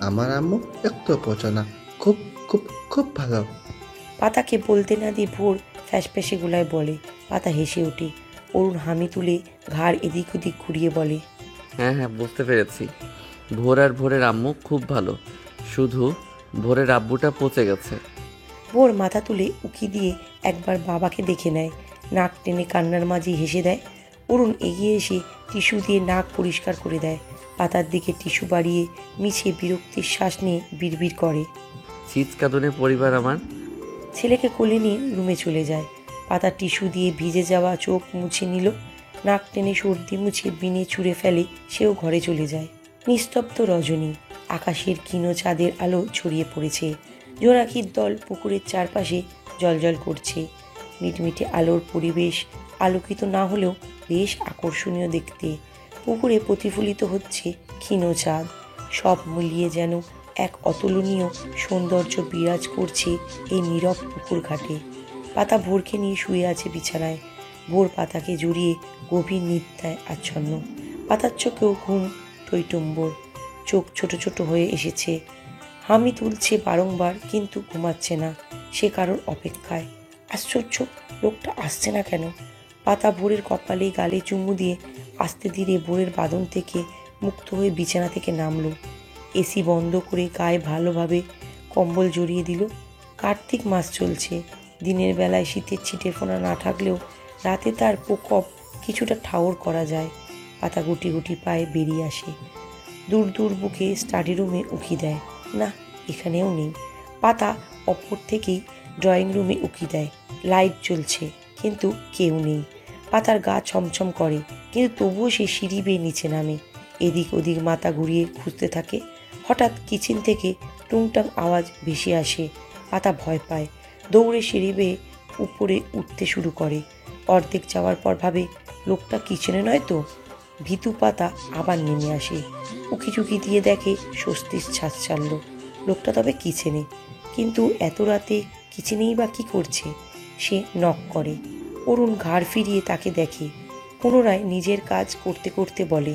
G: আমার আম্মু একটু পচা না, খুব খুব খুব ভালো।
A: পাতাকে বলতে না দিয়ে ভোর ফ্যাসফ্যাসে গোলায় বলে। পাতা হেসে ওঠে। অরুণ হামি তুলে ঘাড় এদিক ওদিক ঘুরিয়ে বলে,
B: হ্যাঁ হ্যাঁ, বুঝতে পেরেছি। ভোর আর ভোরের আম্মু খুব ভালো, শুধু ভোরের আব্বুটা পচে গেছে।
A: ভোর মাথা তুলে উকি দিয়ে একবার বাবাকে দেখে নেয়, নাক টেনে কান্নার মাঝে হেসে দেয়। অরুণ এগিয়ে এসে টিস্যু দিয়ে নাক পরিষ্কার করে দেয়। পাতার দিকে টিস্যু বাড়িয়ে মিছে বিরক্তির শ্বাস নিয়ে বিড়বিড় করে।
B: চিৎকাদনে পরিবার আমার।
A: ছেলেকে কোলে নিয়ে রুমে চলে যায়। পাতা টিস্যু দিয়ে ভিজে যাওয়া চোখ মুছে নিল, নাক টেনে সর্দি মুছে বিনে ছুঁড়ে ফেলে সেও ঘরে চলে যায়। নিস্তব্ধ রজনী, আকাশের ক্ষীণ চাঁদের আলো ছড়িয়ে পড়েছে। জোনাকির দল পুকুরের চারপাশে জলজল করছে। মিটমিটে আলোর পরিবেশ আলোকিত না হলেও বেশ আকর্ষণীয় দেখতে। পুকুরে প্রতিফলিত হচ্ছে ক্ষীণ চাঁদ। সব মিলিয়ে যেন এক অতুলনীয় সৌন্দর্য বিরাজ করছে এই নীরব পুকুর ঘাটে। পাতা ভোরকে নিয়ে শুয়ে আছে বিছানায়। ভোর পাতাকে জড়িয়ে গভীর নিদ্রায় আচ্ছন্ন। পাতার চোখেও ঘুম টইটুম্বর, চোখ ছোট ছোট হয়ে এসেছে। হামি তুলছে বারংবার, কিন্তু ঘুমাচ্ছে না। সে কারোর অপেক্ষায়। আশ্চর্য, লোকটা আসছে না কেন? পাতা ভোরের কপালে গালে চুমু দিয়ে আস্তে ধীরে ভোরের বাঁধন থেকে মুক্ত হয়ে বিছানা থেকে নামলো। এসি বন্ধ করে গায়ে ভালোভাবে কম্বল জড়িয়ে দিল। কার্তিক মাস চলছে। দিনের বেলায় শীতের ছিটেফোঁটা না থাকলেও রাতে তার প্রকোপ কিছুটা ঠাউর করা যায়। পাতা গুটি গুটি পায়ে বেরিয়ে আসে। দূর দূর বুকে স্টাডি রুমে উকি দেয়, না এখানেও নেই। পাতা অপর থেকেই ড্রয়িং রুমে উকি দেয়। লাইট জ্বলছে, কিন্তু কেউ নেই। পাতার গা ছমছম করে, কিন্তু তবুও সে সিঁড়ি বেয়ে নিচে নামে। এদিক ওদিক মাথা ঘুরিয়ে খুঁজতে থাকে। হঠাৎ কিচেন থেকে টুংটাং আওয়াজ ভেসে আসে। পাতা ভয় পায়, দৌড়ে সিঁড়ি বেয়ে উপরে উঠতে শুরু করে। অর্ধেক যাওয়ার পর ভাবে, লোকটা কিচেনে নয় তো। ভীতু পাতা আবার নেমে আসে। উকি চুকি দিয়ে দেখে স্বস্তির ছাদ ছাড়ল। লোকটা তবে কিচেনে, কিন্তু এত রাতে কিচেনেই বা কী করছে? সে নক করে। অরুণ ঘাড় ফিরিয়ে তাকে দেখে। পুনরায় নিজের কাজ করতে করতে বলে,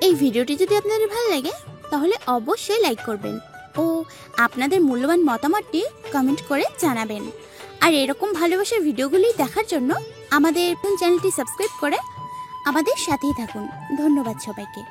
H: এই ভিডিওটি যদি আপনাদের ভালো লাগে তাহলে অবশ্যই লাইক করবেন ও আপনাদের মূল্যবান মতামতটি কমেন্ট করে জানাবেন। আর এরকম ভালোবাসার ভিডিওগুলি দেখার জন্য আমাদের চ্যানেলটি সাবস্ক্রাইব করে আমাদের সাথেই থাকুন। ধন্যবাদ সবাইকে।